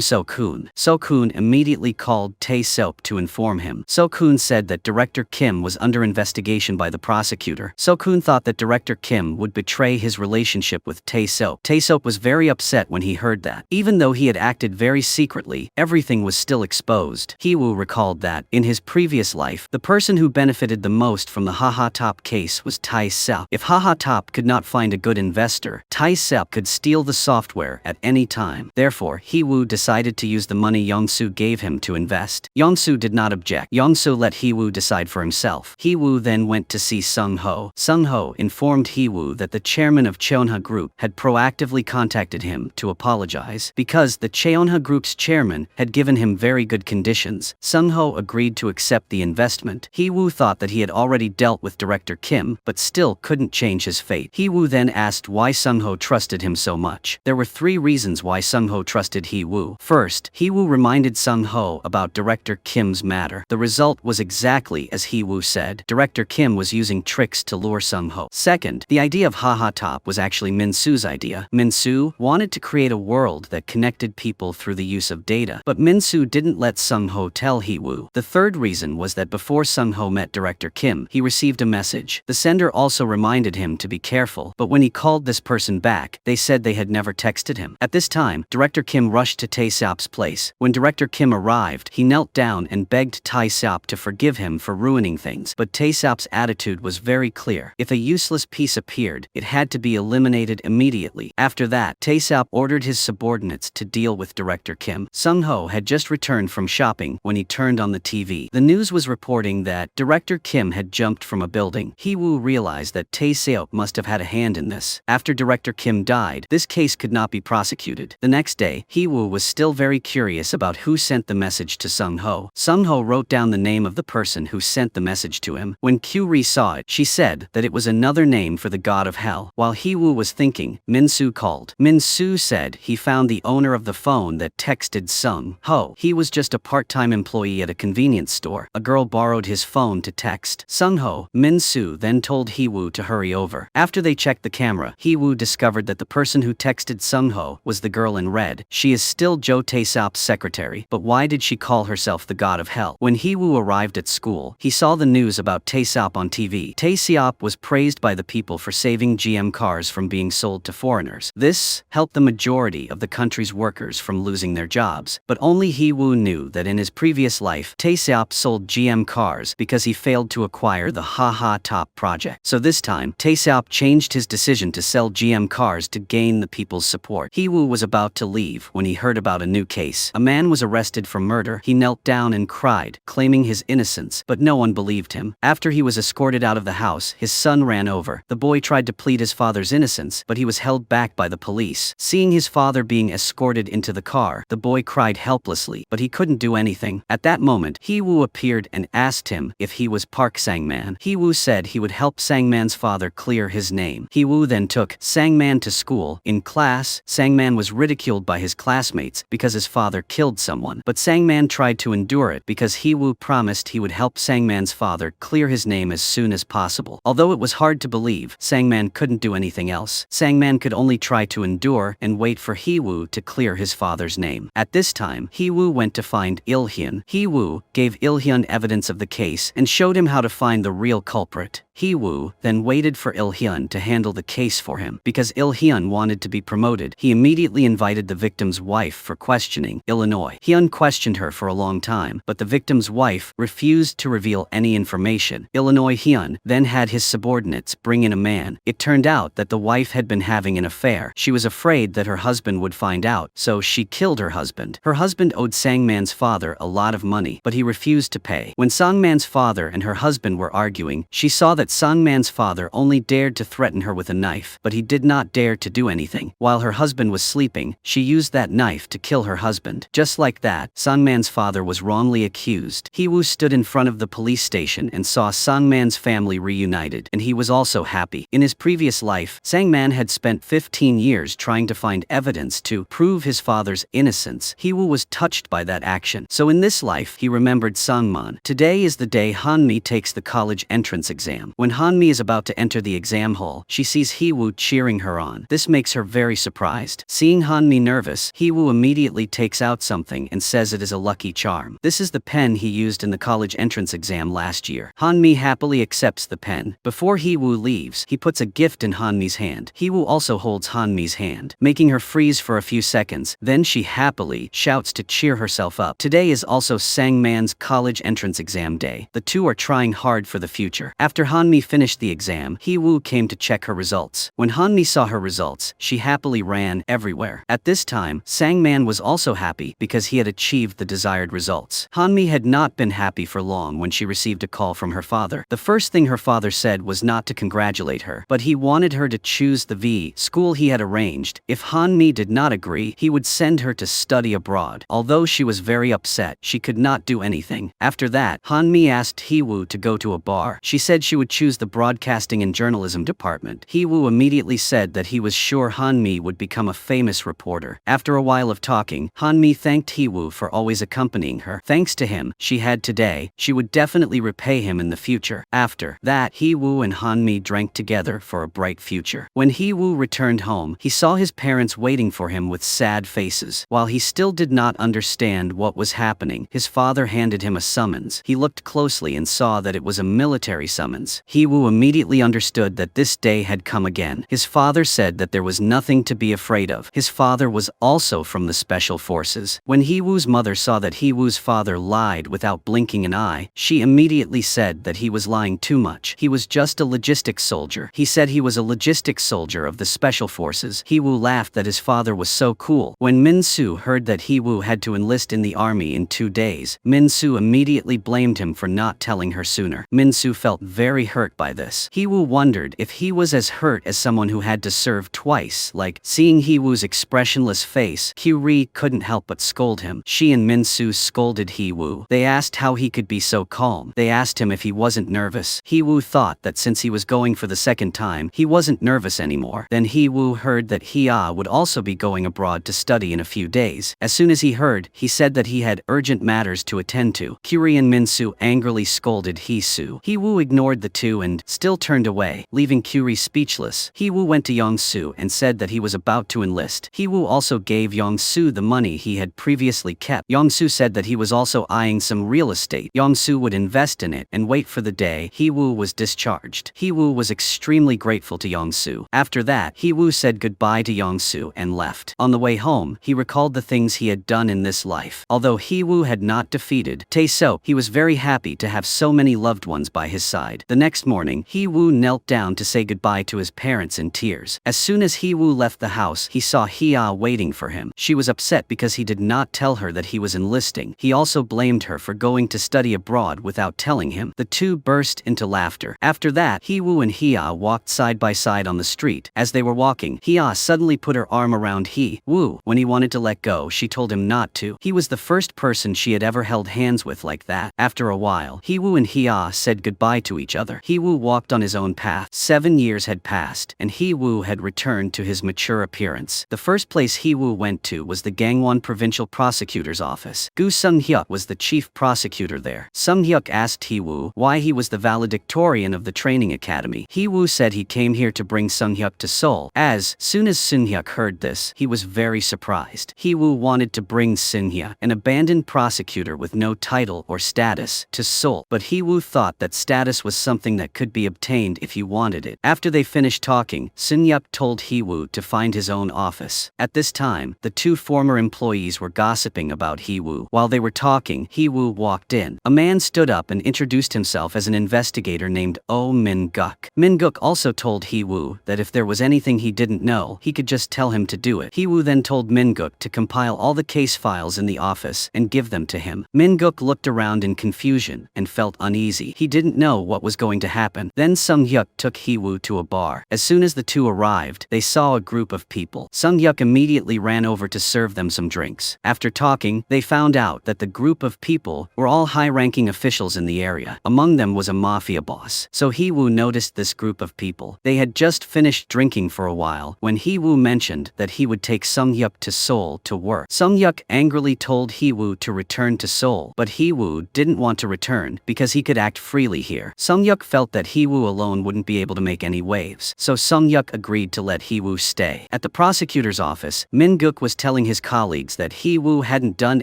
Speaker 1: So-kun. So-kun immediately called Tae-seop to inform him. So-kun said that Director Kim was under investigation by the prosecutor. So-kun thought that Director Kim would betray his relationship with Tae-seop. Tae-seop was very upset when he heard that. Even though he had acted very secretly, everything was still exposed. Hee-woo recalled that, in his previous life, the person who benefited the most from the Ha-ha-top case was Tae-seop. If Ha-ha-top could not find a good investor, Tae-seop could steal the software at any time. Therefore, Hee-woo decided to use the money Young-soo gave him to invest. Young-soo did not object. Young-soo let Hee-woo decide for himself. Hee-woo then went to see Sung-ho. Sung-ho informed Hee-woo that the chairman of Cheonha Group had proactively contacted him to apologize. Because the Cheonha Group's chairman had given him very good conditions, Sung-ho agreed to accept the investment. Hee-woo thought that he had already dealt with Director Kim, but still couldn't change his fate. Hee-woo then asked why Sung-ho trusted him so much. There were 3 reasons why Sung-ho trusted Hee-woo. First, Hee-woo reminded Sung-ho about Director Kim's matter. The result was exactly as Hee-woo said. Director Kim was using tricks to lure Sung-ho. Second, the idea of Ha-ha-top was actually Min-soo's idea. Min-soo wanted to create a world that connected people through the use of data, but Min-soo didn't let Sung-ho tell Hee-woo. The third reason was that before Sung-ho met Director Kim, he received a message. The sender also reminded him to be careful, but when he called this person back, they said they had never texted him. At this time, Director Kim rushed to Tae-seop's place. When Director Kim arrived, he knelt down and begged Tae-seop to forgive him for ruining things, but Tae-seop's attitude was very clear. If a useless piece appeared, it had to be eliminated immediately. After that, Tae-seop ordered his subordinates to deal with Director Kim. Sung-ho had just returned from shopping when he turned on the TV. The news was reporting that Director Kim had jumped from a building. Hee-woo realized that Tae-seop must have had a hand in this. After Director Kim died, this case could not be prosecuted. The next day, Hee-woo was still very curious about who sent the message to Sung-ho. Sung-ho wrote down the name of the person who sent the message to him. When Kyu-ri saw it, she said that it was another name for the god of hell. While Hee-woo was thinking, Min-soo called. Min-soo said he found the owner of the phone that texted Sung-ho. He was just a part-time employee at a convenience store. A girl borrowed his phone to text Sung-ho. Min-soo then told Hee-woo to hurry over. After they checked the camera, Hee-woo discovered that the person who texted Sung-ho was the girl in red. She is still Jo Tae-seop's secretary, but why did she call herself the god of hell? When Hee-woo arrived at school, he saw the news about Tae-seop on TV. Tae-seop was praised by the people for saving GM cars from being sold to foreigners. This helped the majority of the country's workers from losing their jobs, but only Hee-woo knew that in his previous life, Tae-seop sold GM cars because he failed to acquire the Ha-ha-top project. So this time, Tae-seop changed his decision to sell GM cars to gain the people's support. Hee-woo was about to leave when he heard about a new case. A man was arrested for murder. He knelt down and cried, claiming his innocence, but no one believed him. After he was escorted out of the house, his son ran over. The boy tried to plead his father's innocence, but he was held back by the police. Seeing his father being escorted into the car, the boy cried helplessly, but he couldn't do anything. At that moment, Hee-woo appeared and asked him if he was Park Sang-man. Hee-woo said he would help Sang-man's father clear his name. Hee-woo then took Sang-man to school. In class, Sang-man was ridiculed by his classmates because his father killed someone, but Sang-man tried to endure it because Hee-woo promised he would help Sang-man's father clear his name as soon as possible. Although it was hard to believe, Sang-man couldn't do anything else. Sang-man could only try to endure and wait for Hee-woo to clear his father's name. At this time, Hee-woo went to find Il-hyun. Hee-woo gave Il-hyun evidence of the case and showed him how to find the real culprit. Hee-woo then waited for Il-hyun to handle the case for him. Because Il-hyun wanted to be promoted, he immediately invited the victim's wife for questioning. Illinois. Hyun questioned her for a long time, but the victim's wife refused to reveal any information. Illinois Hyun then had his subordinates bring in a man. It turned out that the wife had been having an affair. She was afraid that her husband would find out, so she killed her husband. Her husband owed Sang-man's father a lot of money, but he refused to pay. When Sang-man's father and her husband were arguing, she saw that Sungman's father only dared to threaten her with a knife, but he did not dare to do anything. While her husband was sleeping, she used that knife to kill her husband. Just like that, Sungman's father was wrongly accused. Hee-woo stood in front of the police station and saw Sungman's family reunited, and he was also happy. In his previous life, Sangman had spent 15 years trying to find evidence to prove his father's innocence. Hee-woo was touched by that action. So in this life, he remembered Sungman. Today is the day Hanmi takes the college entrance exam. When Hanmi is about to enter the exam hall, she sees Hee-woo cheering her on. This makes her very surprised. Seeing Hanmi nervous, Hee-woo immediately takes out something and says it is a lucky charm. This is the pen he used in the college entrance exam last year. Hanmi happily accepts the pen. Before Hee-woo leaves, he puts a gift in Hanmi's hand. Hee-woo also holds Hanmi's hand, making her freeze for a few seconds. Then she happily shouts to cheer herself up. Today is also Sangman's college entrance exam day. The two are trying hard for the future. After Hanmi finished the exam, Hee-woo came to check her results. When Hanmi saw her results, she happily ran everywhere. At this time, Sangman was also happy because he had achieved the desired results. Hanmi had not been happy for long when she received a call from her father. The first thing her father said was not to congratulate her, but he wanted her to choose the school he had arranged. If Hanmi did not agree, he would send her to study abroad. Although she was very upset, she could not do anything. After that, Hanmi asked Hee-woo to go to a bar. She said she would choose the broadcasting and journalism department. Hee-woo immediately said that he was sure Hanmi would become a famous reporter. After a while of talking, Hanmi thanked Hee-woo for always accompanying her. Thanks to him, she had today, she would definitely repay him in the future. After that, Hee-woo and Hanmi drank together for a bright future. When Hee-woo returned home, he saw his parents waiting for him with sad faces. While he still did not understand what was happening, his father handed him a summons. He looked closely and saw that it was a military summons. Hee-woo immediately understood that this day had come again. His father said that there was nothing to be afraid of. His father was also from the special forces. When Hee-woo's mother saw that Hee-woo's father lied without blinking an eye, she immediately said that he was lying too much. He was just a logistics soldier. He said he was a logistics soldier of the special forces. Hee-woo laughed that his father was so cool. When Min-soo heard that Hee-woo had to enlist in the army in 2 days, Min-soo immediately blamed him for not telling her sooner. Min-soo felt very hurt by this. Hee-woo wondered if he was as hurt as someone who had to serve twice. Like, seeing Hee-woo's expressionless face, Kyu-ri couldn't help but scold him. She and Min-soo scolded Hee-woo. They asked how he could be so calm. They asked him if he wasn't nervous. Hee-woo thought that since he was going for the second time, he wasn't nervous anymore. Then Hee-woo heard that Hee-ah would also be going abroad to study in a few days. As soon as he heard, he said that he had urgent matters to attend to. Kyu-ri and Min-soo angrily scolded Hee-soo. Hee-woo ignored the two and still turned away, leaving Kyu-ri speechless. Hee-woo went to Young-soo and said that he was about to enlist. Hee-woo also gave Young-soo the money he had previously kept. Young-soo said that he was also eyeing some real estate. Young-soo would invest in it and wait for the day Hee-woo was discharged. Hee-woo was extremely grateful to Young-soo. After that, Hee-woo said goodbye to Young-soo and left. On the way home, he recalled the things he had done in this life. Although Hee-woo had not defeated Tae-soo, he was very happy to have so many loved ones by his side. The next morning, Hee-woo knelt down to say goodbye to his parents in tears. As soon as Hee-woo left the house, he saw Hee-ah waiting for him. She was upset because he did not tell her that he was enlisting. He also blamed her for going to study abroad without telling him. The two burst into laughter. After that, Hee-woo and Hee-ah walked side by side on the street. As they were walking, Hee-ah suddenly put her arm around Hee-woo. When he wanted to let go, she told him not to. He was the first person she had ever held hands with like that. After a while, Hee-woo and Hee-ah said goodbye to each other. Hee-woo walked on his own path. 7 years had passed, and Hee-woo had returned to his mature appearance. The first place Hee-woo went to was the Gangwon Provincial Prosecutor's office. Gu Sung-hyuk was the chief prosecutor there. Sung-hyuk asked Hee-woo why he was the valedictorian of the training academy. Hee-woo said he came here to bring Sung-hyuk to Seoul. As soon as Sung-hyuk heard this, he was very surprised. Hee-woo wanted to bring Sung-hyuk, an abandoned prosecutor with no title or status, to Seoul, but Hee-woo thought that status was something that could be obtained if he wanted it. After they finished talking, Sung-hyuk told Hee-woo to find his own office. At this time, the two former employees were gossiping about Hee-woo. While they were talking, Hee-woo walked in. A man stood up and introduced himself as an investigator named Oh Min-guk. Min-guk also told Hee-woo that if there was anything he didn't know, he could just tell him to do it. Hee-woo then told Min-guk to compile all the case files in the office and give them to him. Min-guk looked around in confusion and felt uneasy. He didn't know what was going going to happen. Then Sung-hyuk took Hee-woo to a bar. As soon as the two arrived, they saw a group of people. Sung-hyuk immediately ran over to serve them some drinks. After talking, they found out that the group of people were all high-ranking officials in the area. Among them was a mafia boss. So Hee-woo noticed this group of people. They had just finished drinking for a while when Hee-woo mentioned that he would take Sung-hyuk to Seoul to work. Sung-hyuk angrily told Hee-woo to return to Seoul, but Hee-woo didn't want to return because he could act freely here. Sung-hyuk felt that Hee-woo alone wouldn't be able to make any waves, so Sung-hyuk agreed to let Hee-woo stay. At the prosecutor's office, Min-guk was telling his colleagues that Hee-woo hadn't done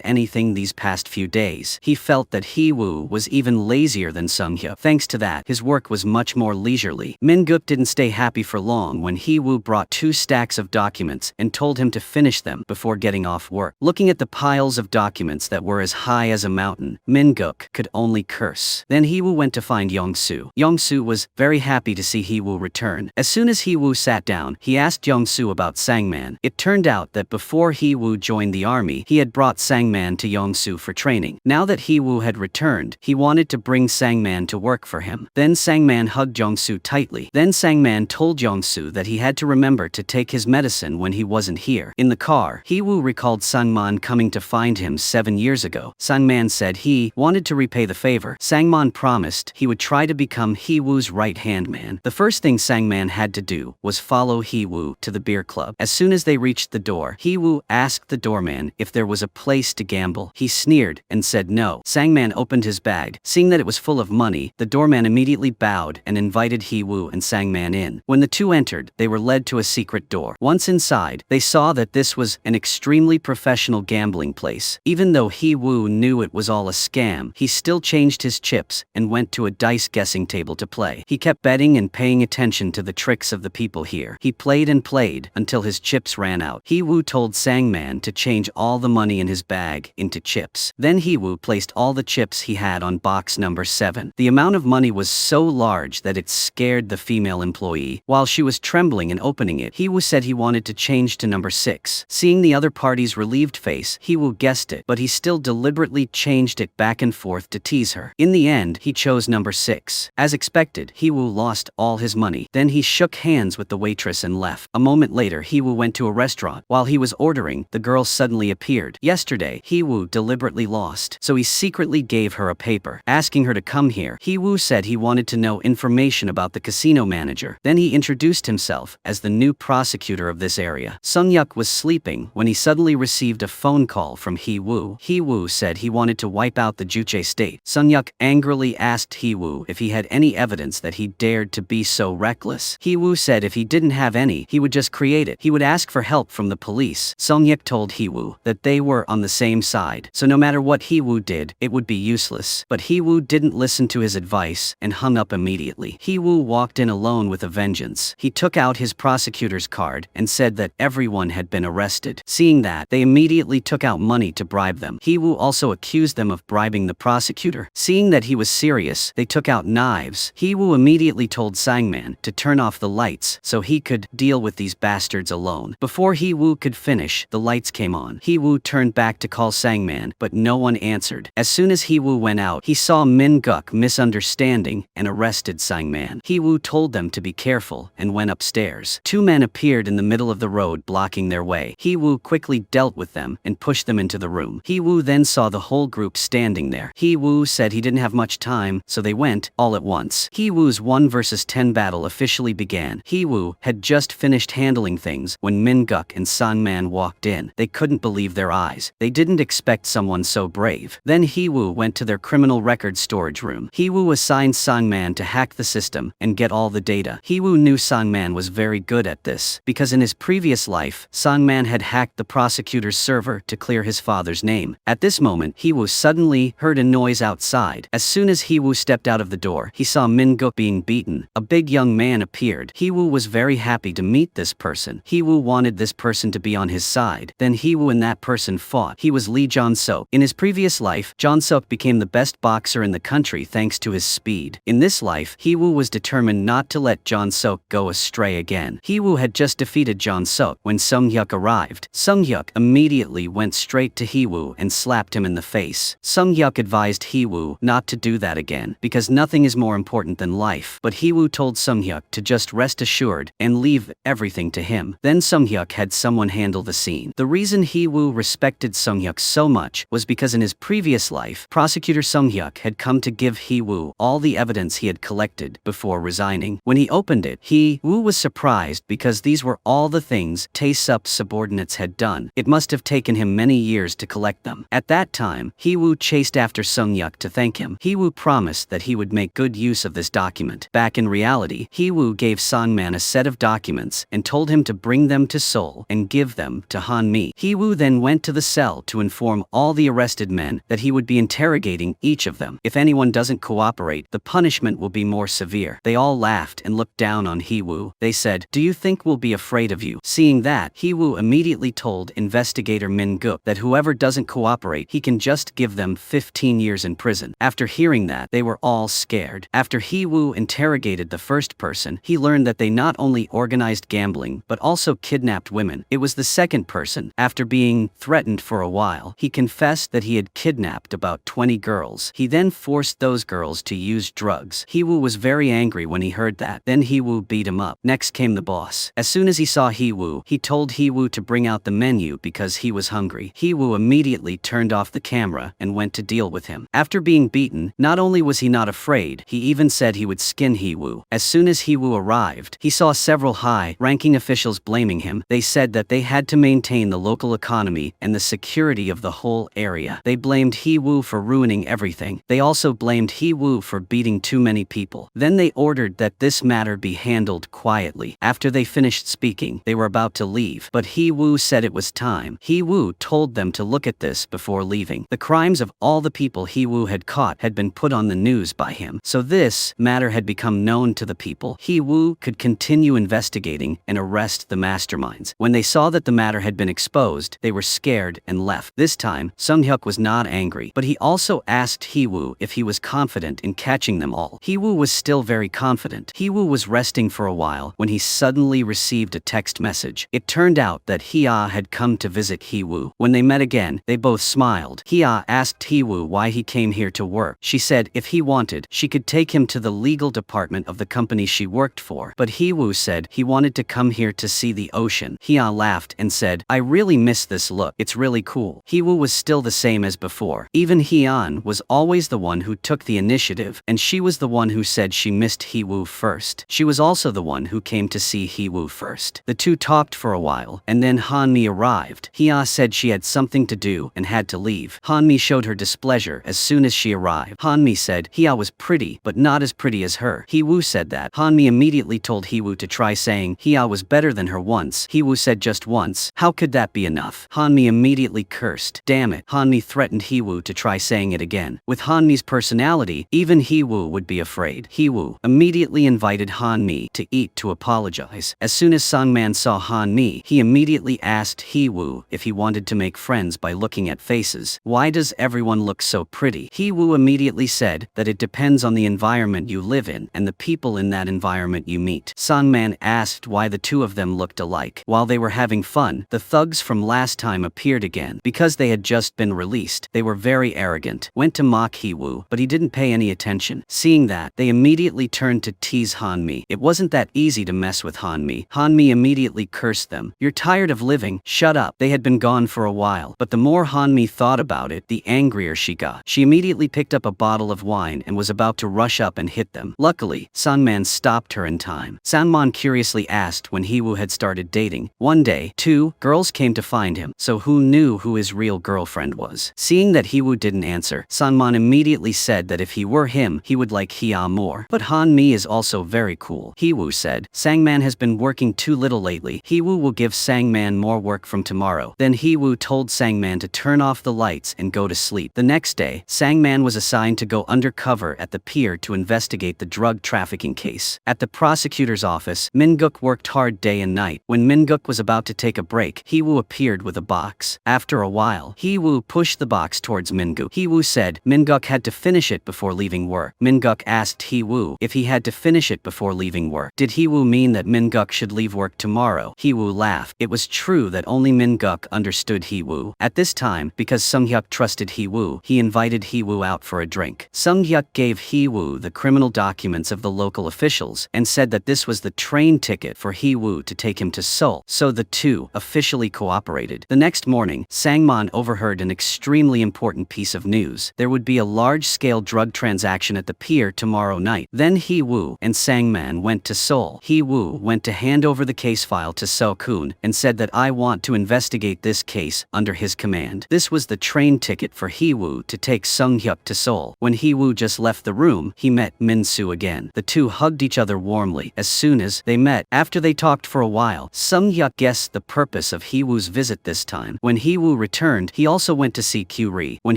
Speaker 1: anything these past few days. He felt that Hee-woo was even lazier than Sung-hyuk. Thanks to that, his work was much more leisurely. Min-guk didn't stay happy for long when Hee-woo brought 2 stacks of documents and told him to finish them before getting off work. Looking at the piles of documents that were as high as a mountain, Min-guk could only curse. Then Hee-woo went to find Young-soo. Young-soo was very happy to see Hee-woo return. As soon as Hee-woo sat down, he asked Young-soo about Sang-man. It turned out that before Hee-woo joined the army, he had brought Sang-man to Young-soo for training. Now that Hee-woo had returned, he wanted to bring Sang-man to work for him. Then Sang-man hugged Young-soo tightly. Then Sang-man told Young-soo that he had to remember to take his medicine when he wasn't here. In the car, Hee-woo recalled Sang-man coming to find him 7 years ago. Sang-man said he wanted to repay the favor. Sang-man promised he would try to become Hee-woo's right-hand man. The first thing Sang-man had to do was follow Hee-woo to the beer club. As soon as they reached the door, Hee-woo asked the doorman if there was a place to gamble. He sneered and said no. Sang-man opened his bag. Seeing that it was full of money, the doorman immediately bowed and invited Hee-woo and Sang-man in. When the two entered, they were led to a secret door. Once inside, they saw that this was an extremely professional gambling place. Even though Hee-woo knew it was all a scam, he still changed his chips and went to a dice guessing table to play. He kept betting and paying attention to the tricks of the people here. He played and played until his chips ran out. Hee-woo told Sang-man to change all the money in his bag into chips. Then Hee-woo placed all the chips he had on box number 7. The amount of money was so large that it scared the female employee. While she was trembling and opening it, Hee-woo said he wanted to change to number 6. Seeing the other party's relieved face, Hee-woo guessed it, but he still deliberately changed it back and forth to tease her. In the end, he chose number 6. As expected, Hee-woo lost all his money. Then he shook hands with the waitress and left. A moment later, Hee-woo went to a restaurant. While he was ordering, the girl suddenly appeared. Yesterday, Hee-woo deliberately lost, so he secretly gave her a paper, asking her to come here. Hee-woo said he wanted to know information about the casino manager. Then he introduced himself as the new prosecutor of this area. Sung-hyuk was sleeping when he suddenly received a phone call from Hee-woo. Hee-woo said he wanted to wipe out the Juche state. Sung-hyuk angrily asked Hee-woo if he had any evidence that he dared to be so reckless. Hee-woo said if he didn't have any, he would just create it. He would ask for help from the police. Sung-hyuk told Hee-woo that they were on the same side, so no matter what Hee-woo did, it would be useless. But Hee-woo didn't listen to his advice and hung up immediately. Hee-woo walked in alone with a vengeance. He took out his prosecutor's card and said that everyone had been arrested. Seeing that, they immediately took out money to bribe them. Hee-woo also accused them of bribing the prosecutor. Seeing that he was serious, they took out knives. Hee-woo immediately told Sang-man to turn off the lights so he could deal with these bastards alone. Before Hee-woo could finish, the lights came on. Hee-woo turned back to call Sang-man, but no one answered. As soon as Hee-woo went out, he saw Min-guk misunderstanding and arrested Sang-man. Hee-woo told them to be careful and went upstairs. 2 men appeared in the middle of the road blocking their way. Hee-woo quickly dealt with them and pushed them into the room. Hee-woo then saw the whole group standing there. Hee-woo said he didn't have much time, so they went all at once. Hee-woo's 1 versus 10 battle officially began. Hee-woo had just finished handling things when Min-guk and Sang-man walked in. They couldn't believe their eyes. They didn't expect someone so brave. Then Hee-woo went to their criminal record storage room. Hee-woo assigned Sang-man to hack the system and get all the data. Hee-woo knew Sang-man was very good at this, because in his previous life, Sang-man had hacked the prosecutor's server to clear his father's name. At this moment, Hee-woo suddenly heard a noise outside. As soon as Hee-woo stepped out of the door, he saw Min-guk being beaten. A big young man appeared. Hee-woo was very happy to meet this person. Hee-woo wanted this person to be on his side. Then Hee-woo and that person fought. He was Lee Jong-suk. In his previous life, Jong-suk became the best boxer in the country thanks to his speed. In this life, Hee-woo was determined not to let Jong-suk go astray again. Hee-woo had just defeated Jong-suk when Sung-hyuk arrived. Sung-hyuk immediately went straight to Hee-woo and slapped him in the face. Sung-hyuk advised Hee-woo not to do that again, because nothing is more important than life. But Hee-woo told Sung-hyuk to just rest assured and leave everything to him. Then Sung-hyuk had someone handle the scene. The reason Hee-woo respected Sung-hyuk so much was because in his previous life, prosecutor Sung-hyuk had come to give Hee-woo all the evidence he had collected before resigning. When he opened it, Hee-woo was surprised because these were all the things Tae-sup's subordinates had done. It must have taken him many years to collect them. At that time, Hee-woo chased after Sung-hyuk to thank him. Hee-woo promised that he would make good use of this document. Back in reality, Hee-woo gave Sang-man a set of documents and told him to bring them to Seoul and give them to Han-mi. Hee-woo then went to the cell to inform all the arrested men that he would be interrogating each of them. If anyone doesn't cooperate, the punishment will be more severe. They all laughed and looked down on Hee-woo. They said, "Do you think we'll be afraid of you?" Seeing that, Hee-woo immediately told investigator Min-guk that whoever doesn't cooperate, he can just give them 15 years in prison. After hearing that, they were all scared. After Hee-woo interrogated the first person, he learned that they not only organized gambling but also kidnapped women. It was the second person. After being threatened for a while, he confessed that he had kidnapped about 20 girls. He then forced those girls to use drugs. Hee-woo was very angry when he heard that. Then Hee-woo beat him up. Next came the boss. As soon as he saw Hee-woo, he told Hee-woo to bring out the menu because he was hungry. Hee-woo immediately turned off the camera and went to deal with him. After being beaten, not only was he not afraid, he even said he would skin Hee-woo. As soon as Hee-woo arrived, he saw several high-ranking officials blaming him. They said that they had to maintain the local economy and the security of the whole area. They blamed Hee-woo for ruining everything. They also blamed Hee-woo for beating too many people. Then they ordered that this matter be handled quietly. After they finished speaking, they were about to leave, but Hee-woo said it was time. Hee-woo told them to look at this before leaving. The crimes of all the people Hee-woo had caught had been put on the news by him, so this matter had become known to the people. Hee-woo could continue investigating and arrest the masterminds. When they saw that the matter had been exposed, they were scared and left. This time, Sung-hyuk was not angry, but he also asked Hee-woo if he was confident in catching them all. Hee-woo was still very confident. Hee-woo was resting for a while when he suddenly received a text message. It turned out that Hee-ah had come to visit Hee-woo. When they met again, they both smiled. Hee-ah asked Hee-woo why he came here to work. She said if he wanted, she could take him to the legal department of the company she worked for. But Hee-woo said he wanted to come here to see the ocean. Hee-ah laughed and said, "I really miss this look. It's really cool." Hee-woo was still the same as before. Even Hee-an was always the one who took the initiative, and she was the one who said she missed Hee-woo first. She was also the one who came to see Hee-woo first. The two talked for a while, and then Han-mi arrived. Hee-ah said she had something to do and had to leave. Han-mi showed her displeasure as soon as she arrived. Han-mi said Hee-ah was pretty, but not as pretty as her. Hee-woo said that. Han-mi immediately told Hee-woo to try saying Hee-ah was better than her once. Hee-woo said just once. How could that be enough? Han-mi immediately cursed. Damn it. Han-mi threatened Hee-woo to try saying it again. With Han-mi's personality, even Hee-woo would be afraid. Hee-woo immediately invited Han-mi to eat to apologize. As soon as Sang-man saw Han-mi, he immediately asked Hee-woo if he wanted to make friends by looking at faces. Why does everyone look so pretty? Hee-woo immediately said that it depends on the environment you live in and the people in that environment you meet. Sang-man asked why the two of them looked alike. While they were having fun, the thugs from last time appeared again. Because they had just been released, they were very arrogant, went to mock Hee-woo, but he didn't pay any attention. Seeing that, they immediately turned to tease Han-mi. It wasn't that easy to mess with Han-mi. Han-mi immediately cursed them. "You're tired of living? Shut up." They had been gone for a while, but the more Han-mi thought about it, the angrier she got. She immediately picked up a bottle of wine and was about to rush up and hit them. Luckily, Sang-man stopped her in time. Sang-man curiously asked when Hee-woo had started dating. One day, two girls came to find him, so who knew who his real girlfriend was? Seeing that Hee-woo didn't answer, Sang-man immediately said that if he were him, he would like Hee-ah more. But Han-mi is also very cool. Hee-woo said, Sang-man has been working too little lately. Hee-woo will give Sang-man more work from tomorrow. Then Hee-woo told Sang-man to turn off the lights and go to sleep. The next day, Sang-man was assigned to go undercover at the pier to investigate the drug trafficking case. At the prosecutor's office, Min-guk worked hard day and night. When Min-guk was about to take a break, Hee-woo appeared with a box. After a while, Hee-woo pushed the box towards Min-guk. Hee-woo said Min-guk had to finish it before leaving work. Min-guk asked Hee-woo if he had to finish it before leaving work. Did Hee-woo mean that Min-guk should leave work tomorrow? Hee-woo laughed. It was true that only Min-guk understood Hee-woo. At this time, because Sung-hyuk trusted Hee-woo, he invited Hee-woo out for a drink. Sung-hyuk gave Hee-woo Hee-woo the criminal documents of the local officials and said that this was the train ticket for Hee-woo to take him to Seoul, so the two officially cooperated. The next morning, Sang-man overheard an extremely important piece of news. There would be a large-scale drug transaction at the pier tomorrow night. Then Hee-woo and Sang-man went to Seoul. Hee-woo went to hand over the case file to Seo-kun and said that I want to investigate this case under his command. This was the train ticket for Hee-woo to take Sung-hyuk to Seoul. When Hee-woo just left the room, he met Min-soo again. The two hugged each other warmly as soon as they met. After they talked for a while, Sung-hyuk guessed the purpose of Hee-woo's visit this time. When Hee-woo returned, he also went to see Kyu-ri. When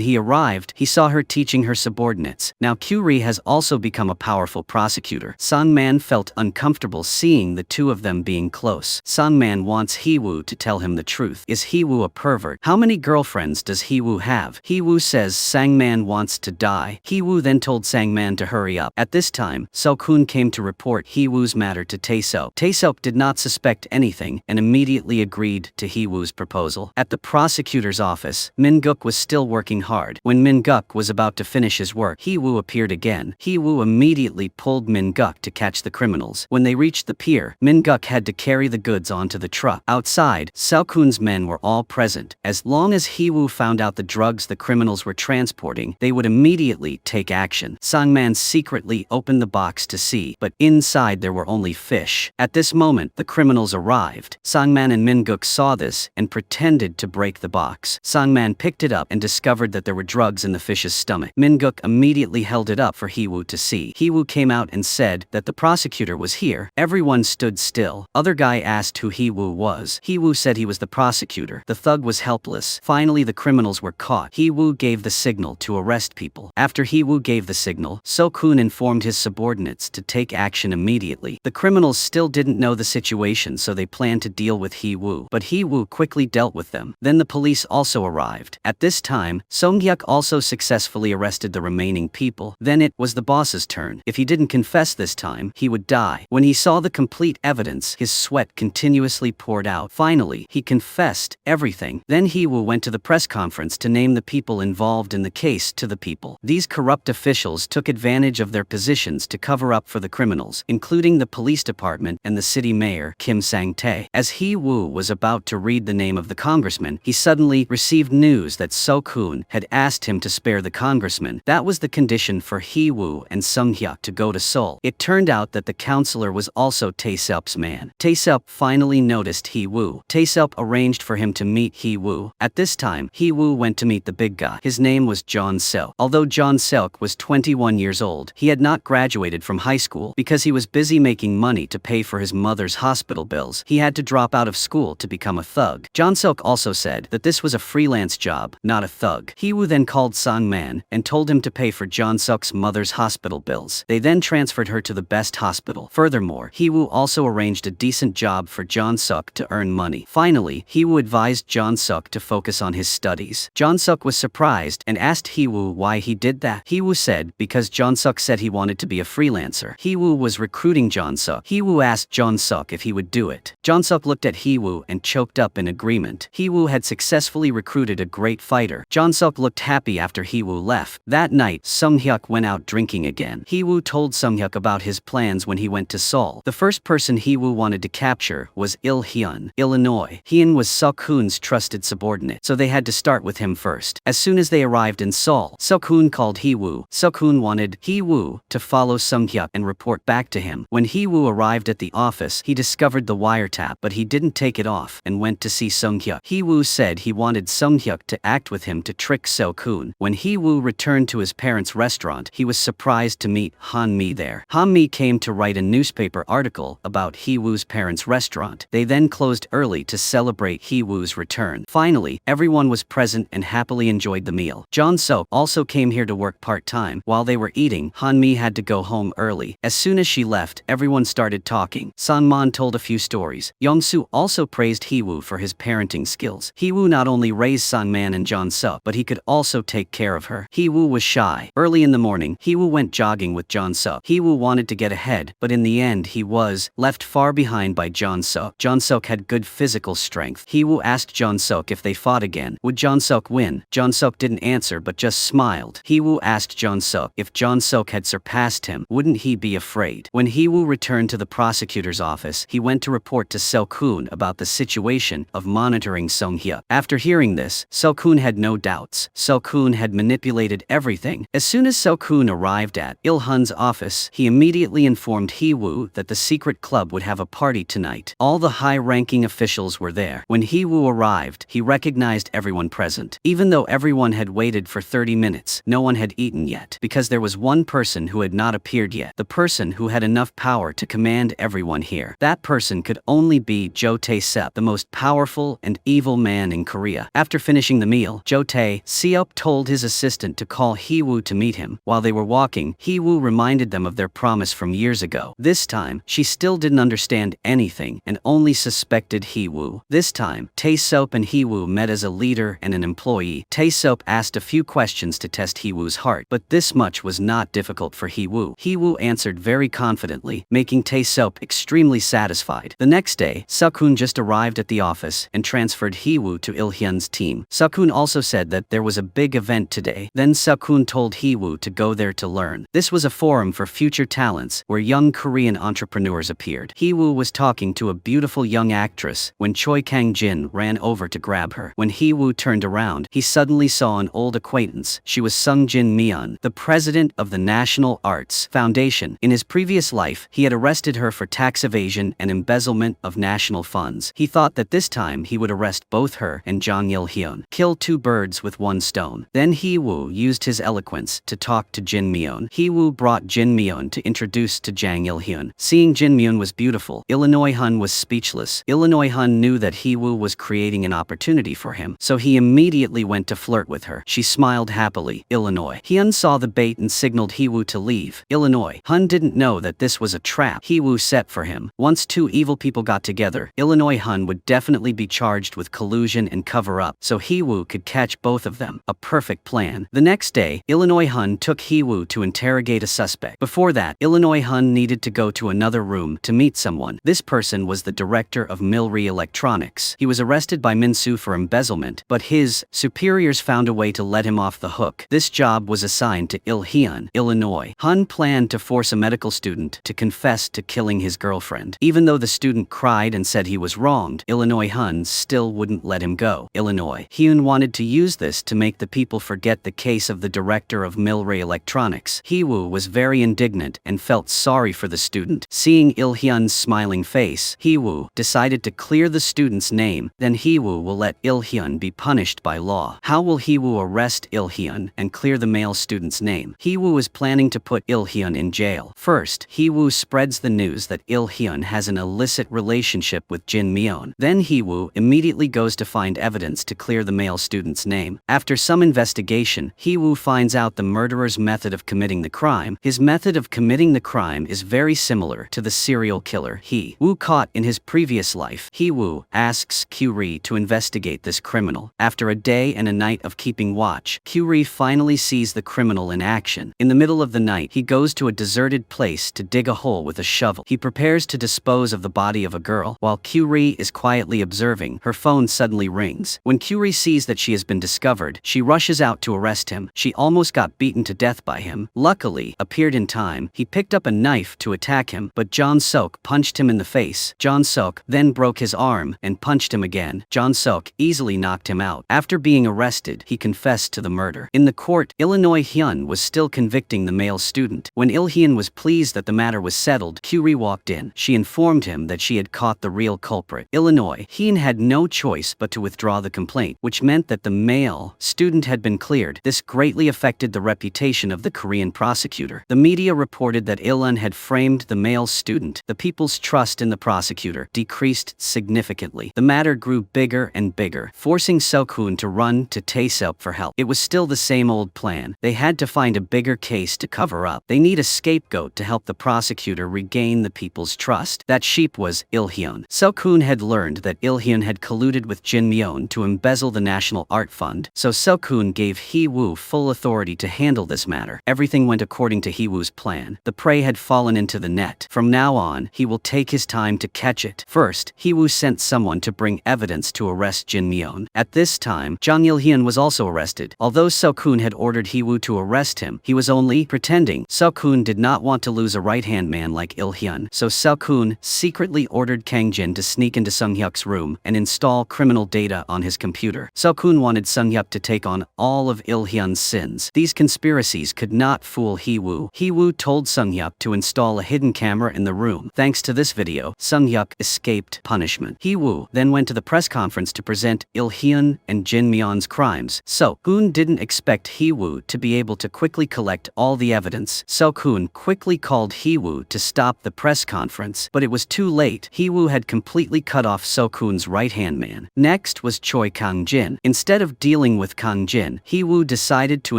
Speaker 1: he arrived, he saw her teaching her subordinates. Now Kyu-ri has also become a powerful prosecutor. Sang-man felt uncomfortable seeing the two of them being close. Sang-man wants Hee-woo to tell him the truth. Is Hee-woo a pervert? How many girlfriends does Hee-woo have? Hee-woo says Sang-man wants to die. Hee-woo then told Sang-man to hurry up. At this time, Seo-kun came to report Hee-woo's matter to Tae-seok. Tae-seok did not suspect anything and immediately agreed to Hee-woo's proposal. At the prosecutor's office, Min-guk was still working hard. When Min-guk was about to finish his work, Hee-woo appeared again. Hee-woo immediately pulled Min-guk to catch the criminals. When they reached the pier, Min-guk had to carry the goods onto the truck. Outside, Seo-kun's men were all present. As long as Hee-woo found out the drugs the criminals were transporting, they would immediately take action. Sang-man secretly opened the box to see, but inside there were only fish. At this moment, the criminals arrived. Sang-man and Min-guk saw this and pretended to break the box. Sang-man picked it up and discovered that there were drugs in the fish's stomach. Min-guk immediately held it up for Hee-woo to see. Hee-woo came out and said that the prosecutor was here. Everyone stood still. Other guy asked who Hee-woo was. Hee-woo said he was the prosecutor. The thug was helpless. Finally, the criminals were caught. Hee-woo gave the signal to arrest people. After Hee-woo gave the signal, Seo-kun informed his subordinates to take action immediately. The criminals still didn't know the situation, so they planned to deal with Hee-woo, but Hee-woo quickly dealt with them. Then the police also arrived. At this time, Sung-hyuk also successfully arrested the remaining people. Then it was the boss's turn. If he didn't confess this time, he would die. When he saw the complete evidence, his sweat continuously poured out. Finally, he confessed everything. Then Hee-woo went to the press conference to name the people involved in the case to the people. These corrupt officials took advantage of their positions to cover up for the criminals, including the police department and the city mayor, Kim Sang-tae. As Hee-woo was about to read the name of the congressman, he suddenly received news that Seo-kun had asked him to spare the congressman. That was the condition for Hee-woo and Sung-hyuk to go to Seoul. It turned out that the counselor was also Tae-seok's man. Tae-seok finally noticed Hee-woo. Tae-seok arranged for him to meet Hee-woo. At this time, Hee-woo went to meet the big guy. His name was John Seok. Although John Seok was 21 years old, he had not graduated from high school because he was busy making money to pay for his mother's hospital bills. He had to drop out of school to become a thug. John Seok also said that this was a freelance job, not a thug. Hee-woo then called Sang-man and told him to pay for John Seok's mother's hospital bills. They then transferred her to the best hospital. Furthermore, Hee-woo also arranged a decent job for John Seok to earn money. Finally, Hee-woo advised John Seok to focus on his studies. John Seok was surprised and asked Hee-woo why he did that. Hee-woo said because John Seok said he wanted to be a freelancer. Hee-woo was recruiting John Seok. Hee-woo asked John Seok if he would do it. John Seok looked at Hee-woo and choked up in agreement. Hee-woo had successfully recruited a great fighter. John Seok looked happy after Hee-woo left. That night, Sung-hyuk went out drinking again. Hee-woo told Sung-hyuk about his plans when he went to Seoul. The first person Hee-woo wanted to capture was Il-hyun, Illinois. Hyun was Seo-kun's trusted subordinate, so they had to start with him first. As soon as they arrived in Seoul, Seo-kun called Hee-woo. Seo-kun wanted Hee-woo to follow Sung-hyuk and report back to him. When Hee-woo arrived at the office, he discovered the wiretap, but he didn't take it off and went to see Sung-hyuk. Hee-woo said he wanted Sung-hyuk to act with him to trick Seo-kun. When Hee-woo returned to his parents' restaurant, he was surprised to meet Han-mi there. Han-mi came to write a newspaper article about Hee-woo's parents' restaurant. They then closed early to celebrate Hee-woo's return. Finally, everyone was present and happily enjoyed the meal. John Seok also came here to work part-time. While they were eating, Han-mi had to go home early. As soon as she left, everyone started talking. Sang-man told a few stories. Young-soo also praised Hee-woo for his parenting skills. Hee-woo not only raised Sang-man and John Seok, but he could also take care of her. Hee-woo was shy. Early in the morning, Hee-woo went jogging with John Seok. Hee-woo wanted to get ahead, but in the end he was left far behind by John Seok. John Seok had good physical strength. Hee-woo asked John Seok if they fought again, would John Seok win? John Seok didn't answer but just smiled. Hee-woo asked John Seok if John Sok had surpassed him. Wouldn't he be afraid? When Hee-woo returned to the prosecutor's office, he went to report to Seo-kun about the situation of monitoring Song-hye. After hearing this, Seo-kun had no doubts. Seo-kun had manipulated everything. As soon as Seo-kun arrived at Il-hun's office, he immediately informed Hee-woo that the secret club would have a party tonight. All the high-ranking officials were there. When Hee-woo arrived, he recognized everyone present. Even though everyone had waited for 30 minutes, no one had eaten yet, because there was one person who had not appeared yet. The person who had enough power to command everyone here. That person could only be Jo Tae-seop, the most powerful and evil man in Korea. After finishing the meal, Jo Tae-seop told his assistant to call Hee-woo to meet him. While they were walking, Hee-woo reminded them of their promise from years ago. This time, she still didn't understand anything and only suspected Hee-woo. This time, Tae-seop and Hee-woo met as a leader and an employee. Tae-seop asked a few questions to test Hee-woo's heart, but this much was not difficult for Hee-woo. Hee-woo answered very confidently, making Tae-seop extremely satisfied. The next day, Seo-kun just arrived at the office and transferred Hee-woo to Il-hyun's team. Seo-kun also said that there was a big event today. Then Seo-kun told Hee-woo to go there to learn. This was a forum for future talents where young Korean entrepreneurs appeared. Hee-woo was talking to a beautiful young actress when Choi Kang-jin ran over to grab her. When Hee-woo turned around, he suddenly saw an old acquaintance. She was Sung Jin Myeon, the president of the National Arts Foundation. In his previous life, he had arrested her for tax evasion and embezzlement of national funds. He thought that this time he would arrest both her and Jang Il-hyun, kill two birds with one stone. Then Hee-woo used his eloquence to talk to Jin Myeon. Hee-woo brought Jin Myeon to introduce to Jang Il-hyun. Seeing Jin Myeon was beautiful, Illinois Hun was speechless. Illinois Hun knew that Hee-woo was creating an opportunity for him, so he immediately went to flirt with her. She smiled happily. Illinois Hyun saw the bait and signaled Hee-woo to leave. Illinois Hun didn't know that this was a trap Hee-woo set for him. Once two evil people got together, Illinois Hun would definitely be charged with collusion and cover-up, so Hee-woo could catch both of them. A perfect plan. The next day, Illinois Hun took Hee-woo to interrogate a suspect. Before that, Illinois Hun needed to go to another room to meet someone. This person was the director of Milry Electronics. He was arrested by Min-soo for embezzlement, but his superiors found a way to let him off the hook. This job was assigned to Il-hyun. Illinois Hun planned to force a medical student to confess to killing his girlfriend. Even though the student cried and said he was wronged, Illinois Hun still wouldn't let him go. Illinois Hyun wanted to use this to make the people forget the case of the director of Milry Electronics. Hee-woo was very indignant and felt sorry for the student. Seeing Il-hyun's smiling face, Hee-woo decided to clear the student's name. Then Hee-woo will let Il-hyun be punished by law. How will Hee-woo arrest Il-hyun and clear the male student's name? Hee-woo is planning to put Il-hyun in jail. First, Hee-woo spreads the news that Il-hyun has an illicit relationship with Jin Myeon. Then Hee-woo immediately goes to find evidence to clear the male student's name. After some investigation, Hee-woo finds out the murderer's method of committing the crime. His method of committing the crime is very similar to the serial killer Hee-woo caught in his previous life. Hee-woo asks Kyu-ri to investigate this criminal. After a day and a night of keeping watch, Kyu-ri finally sees the criminal in action. In the middle of the night, he goes to a deserted place to dig a hole with a shovel. He prepares to dispose of the body of a girl. While Kyu-ri is quietly observing, her phone suddenly rings. When Kyu-ri sees that she has been discovered, she rushes out to arrest him. She almost got beaten to death by him. Luckily, appeared in time, he picked up a knife to attack him, but John Sok punched him in the face. John Sok then broke his arm and punched him again. John Sok easily knocked him out. After being arrested, he confessed to the murder. In the court, Illinois Hyun was still convicting the male student. When Il-hyun was pleased that the matter was settled, Kyu-ri walked in. She informed him that she had caught the real culprit. Illinois Hyun had no choice but to withdraw the complaint, which meant that the male student had been cleared. This greatly affected the reputation of the Korean prosecutor. The media reported that Il-hyun had framed the male student. The people's trust in the prosecutor decreased significantly. The matter grew bigger and bigger, forcing Seo-kun to run to Tae-seop for help. It was still the same old plan. They had to find a bigger case to cover up. They need a scapegoat to help the prosecutor regain the people's trust. That sheep was Il-hyun. Seo-kun had learned that Il-hyun had colluded with Jin Myeon to embezzle the National Art Fund, so Seo-kun gave Hee-woo full authority to handle this matter. Everything went according to Hee-woo's plan. The prey had fallen into the net. From now on, he will take his time to catch it. First, Hee-woo sent someone to bring evidence to arrest Jin Myeon. At this time, Jang Il-hyun was also arrested. Although Seo-kun had ordered Hee-woo to arrest him, he He was only pretending. Seo-kun did not want to lose a right-hand man like Il-hyun, so Seo-kun secretly ordered Kang-jin to sneak into Sung-hyuk's room and install criminal data on his computer. Seo-kun wanted Sung-hyuk to take on all of Il-hyun's sins. These conspiracies could not fool Hee-woo. Hee-woo told Sung-hyuk to install a hidden camera in the room. Thanks to this video, Sung-hyuk escaped punishment. Hee-woo then went to the press conference to present Il-hyun and Jin Myeon's crimes. Seo-kun didn't expect Hee-woo to be able to quickly collect all the evidence. Seo-kun quickly called Hee-woo to stop the press conference, but it was too late. Hee-woo had completely cut off Seo-kun's right-hand man. Next was Choi Kang-jin. Instead of dealing with Kang-jin, Hee-woo decided to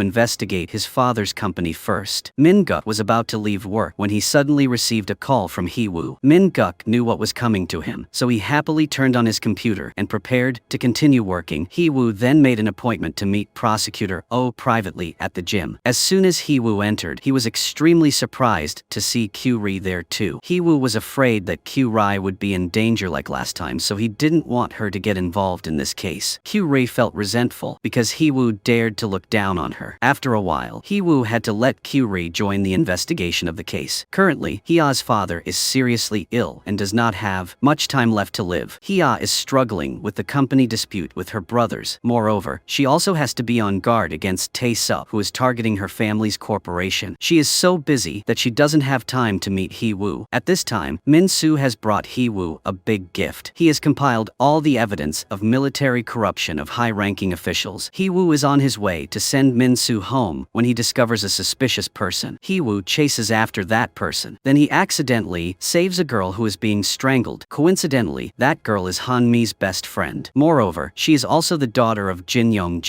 Speaker 1: investigate his father's company first. Min-guk was about to leave work when he suddenly received a call from Hee-woo. Min-guk knew what was coming to him, so he happily turned on his computer and prepared to continue working. Hee-woo then made an appointment to meet prosecutor Oh privately at the gym. As soon as Hee-woo entered, he was extremely surprised to see Q-ri there too. Hee-woo was afraid that Q-ri would be in danger like last time, so he didn't want her to get involved in this case. Q-ri felt resentful because Hee-woo dared to look down on her. After a while, Hee-woo had to let Q-ri join the investigation of the case. Currently, Hee-ah's father is seriously ill and does not have much time left to live. Hee-ah is struggling with the company dispute with her brothers. Moreover, she also has to be on guard against Tae-sub, who is targeting her family's corporation. She is so busy that she doesn't have time to meet Hee-woo. At this time, Min-soo has brought Hee-woo a big gift. He has compiled all the evidence of military corruption of high-ranking officials. Hee-woo is on his way to send Min-soo home when he discovers a suspicious person. Hee-woo chases after that person. Then he accidentally saves a girl who is being strangled. Coincidentally, that girl is Han-mi's best friend. Moreover, she is also the daughter of Jin-young.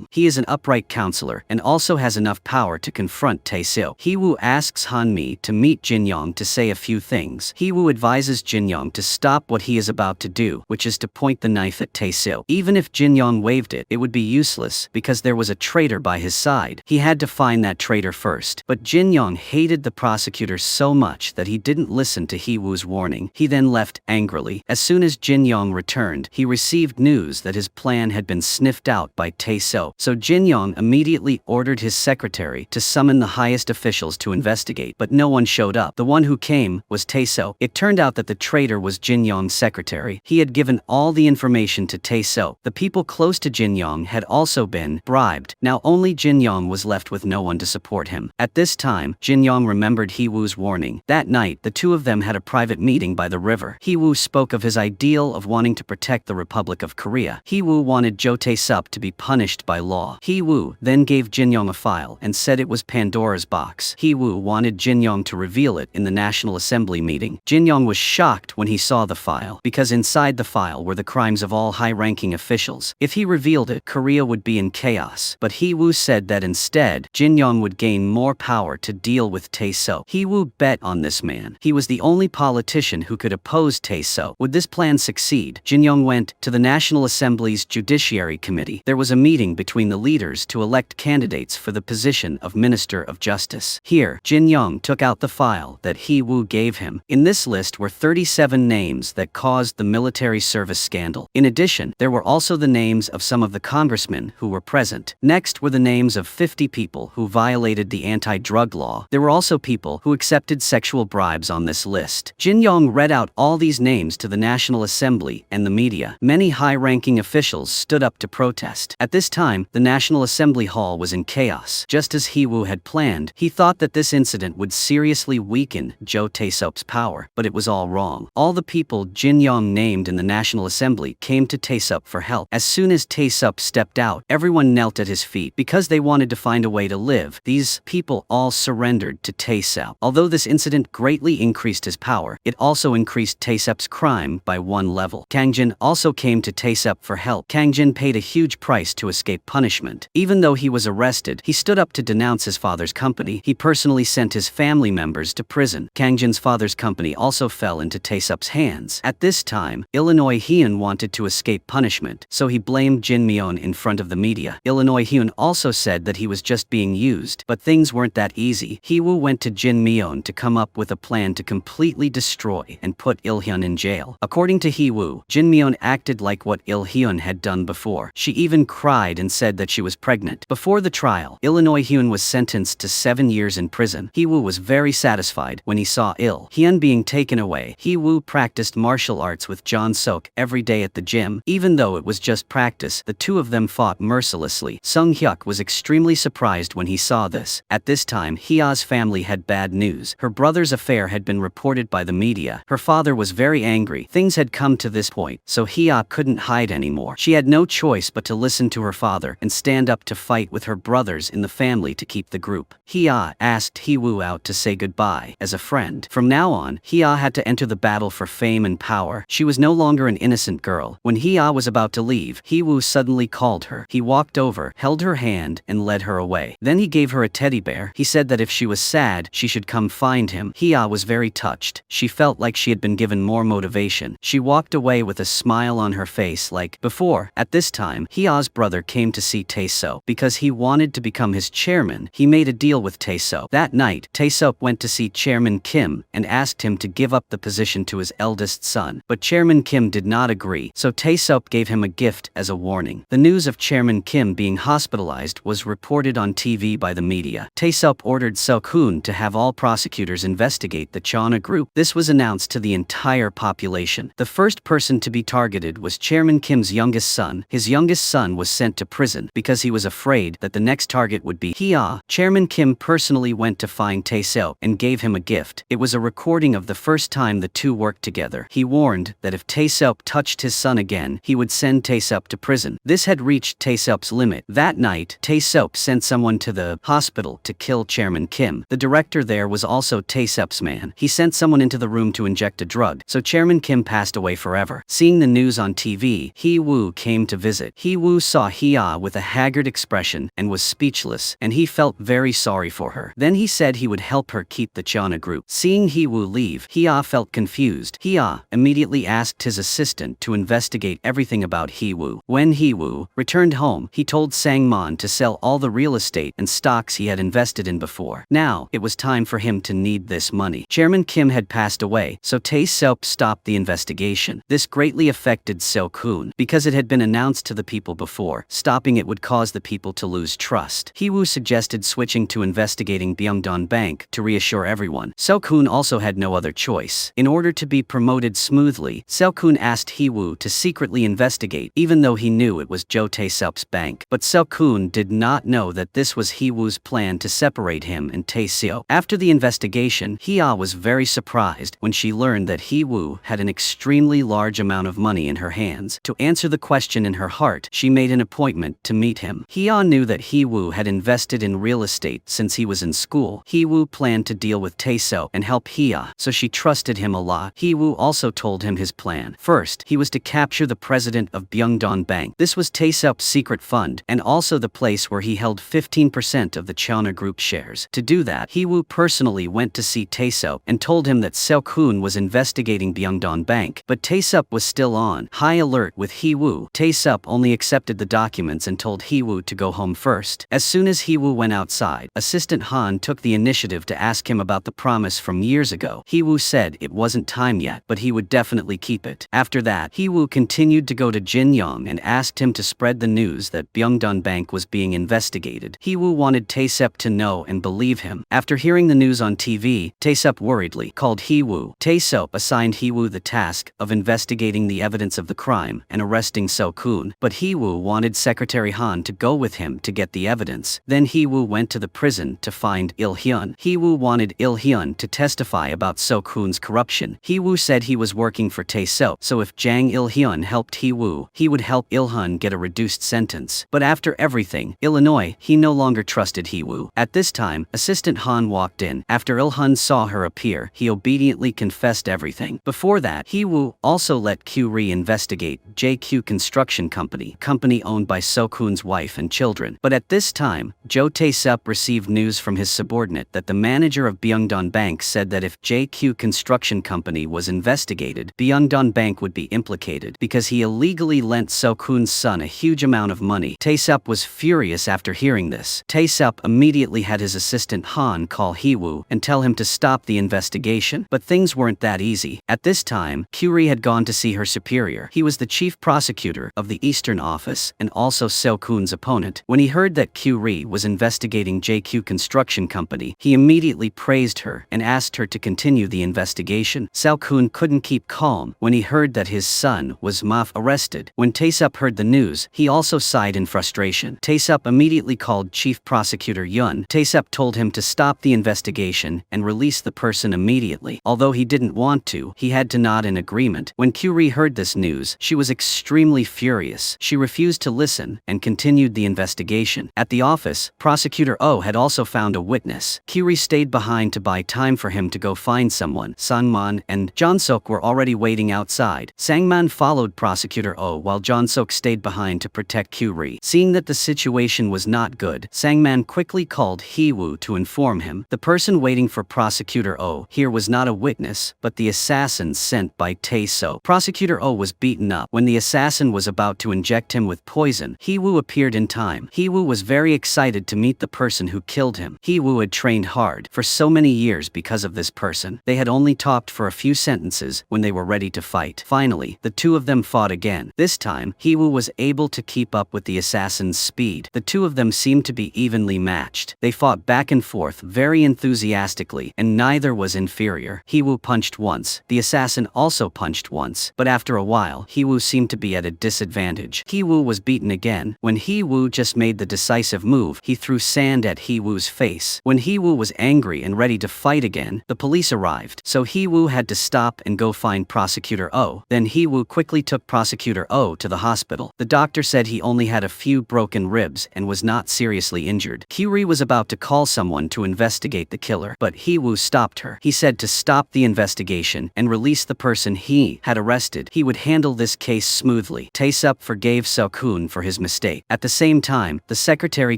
Speaker 1: He is an upright counselor and also has enough power to confront Tae-seo. Hee-woo asks Han-mi to meet Jin-young to say a few things. Hee-woo advises Jin-young to stop what he is about to do, which is to point the knife at Tae-seo. Even if Jin-young waved it, it would be useless because there was a traitor by his side. He had to find that traitor first. But Jin-young hated the prosecutor so much that he didn't listen to Hee-woo's warning. He then left angrily. As soon as Jin-young returned, he received news that his plan had been sniffed out by Tae-seo. So Jin-young immediately ordered his secretary to summon the highest officials to investigate, but no one showed up. The one who came was Tae-seo. It turned out that the traitor was Jin-young's secretary. He had given all the information to Tae-seo. The people close to Jin-young had also been bribed. Now only Jin-young was left with no one to support him. At this time, Jin-young remembered Hee-woo's warning. That night, the two of them had a private meeting by the river. Hee-woo spoke of his ideal of wanting to protect the Republic of Korea. Hee-woo wanted Jo Tae-sup to be punished by law. Hee-woo then gave Jin-young a file and said it was Pandora's box. Hee-woo wanted Jin-young to reveal it in the National Assembly meeting. Jin-young was shocked when he saw the file, because inside the file were the crimes of all high-ranking officials. If he revealed it, Korea would be in chaos. But Hee-woo said that instead, Jin-young would gain more power to deal with Tae-seo. Hee-woo bet on this man. He was the only politician who could oppose Tae-seo. Would this plan succeed? Jin-young went to the National Assembly's Judiciary Committee. There was a meeting between the leaders to elect candidates for the position of Minister of Justice. Here, Jin-young took out the file that Hee-woo gave him. In this list were 37 names that caused the military service scandal. In addition, there were also the names of some of the congressmen who were present. Next were the names of 50 people who violated the anti-drug law. There were also people who accepted sexual bribes on this list. Jin-young read out all these names to the National Assembly and the media. Many high-ranking officials stood up to protest. At this time, the National Assembly Hall was in chaos. Just as Hee-woo had planned, he thought that this incident would seriously weaken Jo Tae-sup's power, but it was all wrong. All the people Jin-young named in the National Assembly came to Tae-sup for help. As soon as Tae-sup stepped out, everyone knelt at his feet because they wanted to find a way to live. These people all surrendered to Tae-sup. Although this incident greatly increased his power, it also increased Tae-sup's crime by one level. Kang-jin also came to Tae-sup for help. Kang-jin paid a huge price to escape punishment. Even though he was arrested, he stood up to denounce his father's company. He personally sent his family members to prison. Kang-jin's father's company also fell into Tae-sup's hands. At this time, Illinois Hyun wanted to escape punishment, so he blamed Jin Myeon in front of the media. Illinois Hyun also said that he was just being used, but things weren't that easy. Hee-woo went to Jin Myeon to come up with a plan to completely destroy and put Il-hyun in jail. According to Hee-woo, Jin Myeon acted like what Il-hyun had done before. She even cried and said that she was pregnant. Before the trial, Illinois Hyun Hyun was sentenced to 7 years in prison. Hee-woo was very satisfied when he saw Il-hyun being taken away. Hee-woo practiced martial arts with Jong-seok every day at the gym. Even though it was just practice, the two of them fought mercilessly. Sung-hyuk was extremely surprised when he saw this. At this time, Hee-ah's family had bad news. Her brother's affair had been reported by the media. Her father was very angry. Things had come to this point, so Hee-ah couldn't hide anymore. She had no choice but to listen to her father and stand up to fight with her brothers in the family to keep the group. Hee-ah asked Hee-woo out to say goodbye as a friend. From now on, Hee-ah had to enter the battle for fame and power. She was no longer an innocent girl. When Hee-ah was about to leave, Hee-woo suddenly called her. He walked over, held her hand, and led her away. Then he gave her a teddy bear. He said that if she was sad, she should come find him. Hee-ah was very touched. She felt like she had been given more motivation. She walked away with a smile on her face like before. At this time, Hee-ah's brother came to see Tae-seop. Because he wanted to become his chairman, he made a deal with Tae-seop. That night, Tae-seop went to see Chairman Kim and asked him to give up the position to his eldest son. But Chairman Kim did not agree, so Tae-seop gave him a gift as a warning. The news of Chairman Kim being hospitalized was reported on TV by the media. Tae-seop ordered Seo-kun to have all prosecutors investigate the Chona group. This was announced to the entire population. The first person to be targeted was Chairman Kim's youngest son. His youngest son was sent to prison because he was afraid that the next target would be Hee-ah. Chairman Kim personally went to find Tae-seop and gave him a gift. It was a recording of the first time the two worked together. He warned that if Tae-seop touched his son again, he would send Tae-seop to prison. This had reached Tae-seop's limit. That night, Tae-seop sent someone to the hospital to kill Chairman Kim. The director there was also Tae-seop's man. He sent someone into the room to inject a drug, so Chairman Kim passed away forever. Seeing the news on TV, Hee-woo came to visit. Hee-woo saw Hee-ah with a haggard expression and was speechless, and he felt very sorry for her. Then he said he would help her keep the Chona group. Seeing Hee-woo leave, Hee-ah felt confused. Hee-ah immediately asked his assistant to investigate everything about Hee-woo. When Hee-woo returned home, he told Sang-mon to sell all the real estate and stocks he had invested in before. Now, it was time for him to need this money. Chairman Kim had passed away, so Tae-seop stopped the investigation. This greatly affected Seo-kun. Because it had been announced to the people before, stopping it would cause the people to lose trust. Hee-woo suggested switching to investigating Byungdon Bank to reassure everyone. Seo-kun also had no other choice. In order to be promoted smoothly, Seo-kun asked Hee-woo to secretly investigate, even though he knew it was Jo Tae-seop's bank. But Seo-kun did not know that this was Hee-woo's plan to separate him and Tae-seop. After the investigation, Hee-ah was very surprised when she learned that Hee-woo had an extremely large amount of money in her hands. To answer the question in her heart, she made an appointment to meet him. Hee-ah knew that Hee-woo had invested in real estate since he was in school. Hee-woo planned to deal with Tae-seop and help Hee-ah, so she trusted him a lot. Hee-woo also told him his plan. First, he was to capture the president of Byungdon Bank. This was Tae-seop's secret fund, and also the place where he held 15% of the Chona Group shares. To do that, Hee-woo personally went to see Tae-seop and told him that Seo-kun was investigating Byungdon Bank, but Tae-seop was still on high alert with Hee-woo. Tae-seop only accepted the documents and told Hee-woo to go home first. As soon as Hee-woo went outside, Assistant Han took the initiative to ask him about the promise from years ago. Hee-woo said it wasn't time yet, but he would definitely keep it. After that, Hee-woo continued to go to Jin-young and asked him to spread the news that Byungdon Bank was being investigated. Hee-woo wanted Tae-seop to know and believe him. After hearing the news on TV, Tae-seop worriedly called Hee-woo. Tae-seop assigned Hee-woo the task of investigating the evidence of the crime and arresting Seo-kun, but Hee-woo wanted Secretary Han to go with him to get the evidence. Then Hee-woo went to the prison to find Il-hyun. Hee-woo wanted Il-hyun to testify about Seo-kun's corruption. Hee-woo said he was working for Tae-seop, so if Jang Il-hyun helped Hee-woo, he would help Il-hyun get a reduced sentence. But after everything, Illinois, he no longer trusted Hee-woo. At this time, Assistant Han walked in. After Il-hyun saw her appear, he obediently confessed everything. Before that, Hee-woo also let Q-ri investigate JQ Construction Company owned by Seo-kun's wife and children. But at this time, Jo Tae-seop received news from his subordinate that the manager of Byungdon Bank said that if JQ Construction Company was investigated, Byungdon Bank would be implicated because he illegally lent Seo-kun's son a huge amount of money. Tae-seop was furious after hearing this. Tae-seop immediately had his assistant Han call Hee-woo and tell him to stop the investigation. But things weren't that easy. At this time, Q-ri had gone to see her superior. He was the chief prosecutor of the Eastern Office and also Seo-kun's opponent. When he heard that Q-ri was investigating JQ Construction Company. He immediately praised her and asked her to continue the investigation. Seo-kun couldn't keep calm when he heard that his son was arrested. When Tae-sup heard the news, he also sighed in frustration. Tae-sup immediately called Chief Prosecutor Yun. Tae-sup told him to stop the investigation and release the person immediately. Although he didn't want to, he had to nod in agreement. When Kyuri heard this news, she was extremely furious. She refused to listen and continued the investigation. At the office, Prosecutor Oh had also found a witness. Kyuri stayed behind to buy time for him to go find someone. Sangman and Jeon-seok were already waiting outside. Sangman followed Prosecutor Oh while Jeon-seok stayed behind to protect Kyuri. Seeing that the situation was not good, Sangman quickly called Hee-woo to inform him. The person waiting for Prosecutor Oh here was not a witness, but the assassin sent by Tae-so. Prosecutor Oh was beaten up. When the assassin was about to inject him with poison, Hee-woo appeared in time. Hee-woo was very excited to meet the person who killed him. Hee-woo had trained hard for so many years because of this person. They had only talked for a few sentences when they were ready to fight. Finally, the two of them fought again. This time, Hee-woo was able to keep up with the assassin's speed. The two of them seemed to be evenly matched. They fought back and forth very enthusiastically, and neither was inferior. Hee-woo punched once. The assassin also punched once, but after a while, Hee-woo seemed to be at a disadvantage. Hee-woo was beaten again. When Hee-woo just made the decisive move, he threw sand at Hee-woo's face. When Hee-woo was angry and ready to fight again, the police arrived, so Hee-woo had to stop and go find Prosecutor Oh. Then Hee-woo quickly took Prosecutor Oh to the hospital. The doctor said he only had a few broken ribs and was not seriously injured. Kyuri was about to call someone to investigate the killer, but Hee-woo stopped her. He said to stop the investigation and release the person he had arrested. He would handle this case smoothly. Tae-sup forgave Seo-kun for his mistake. At the same time, the secretary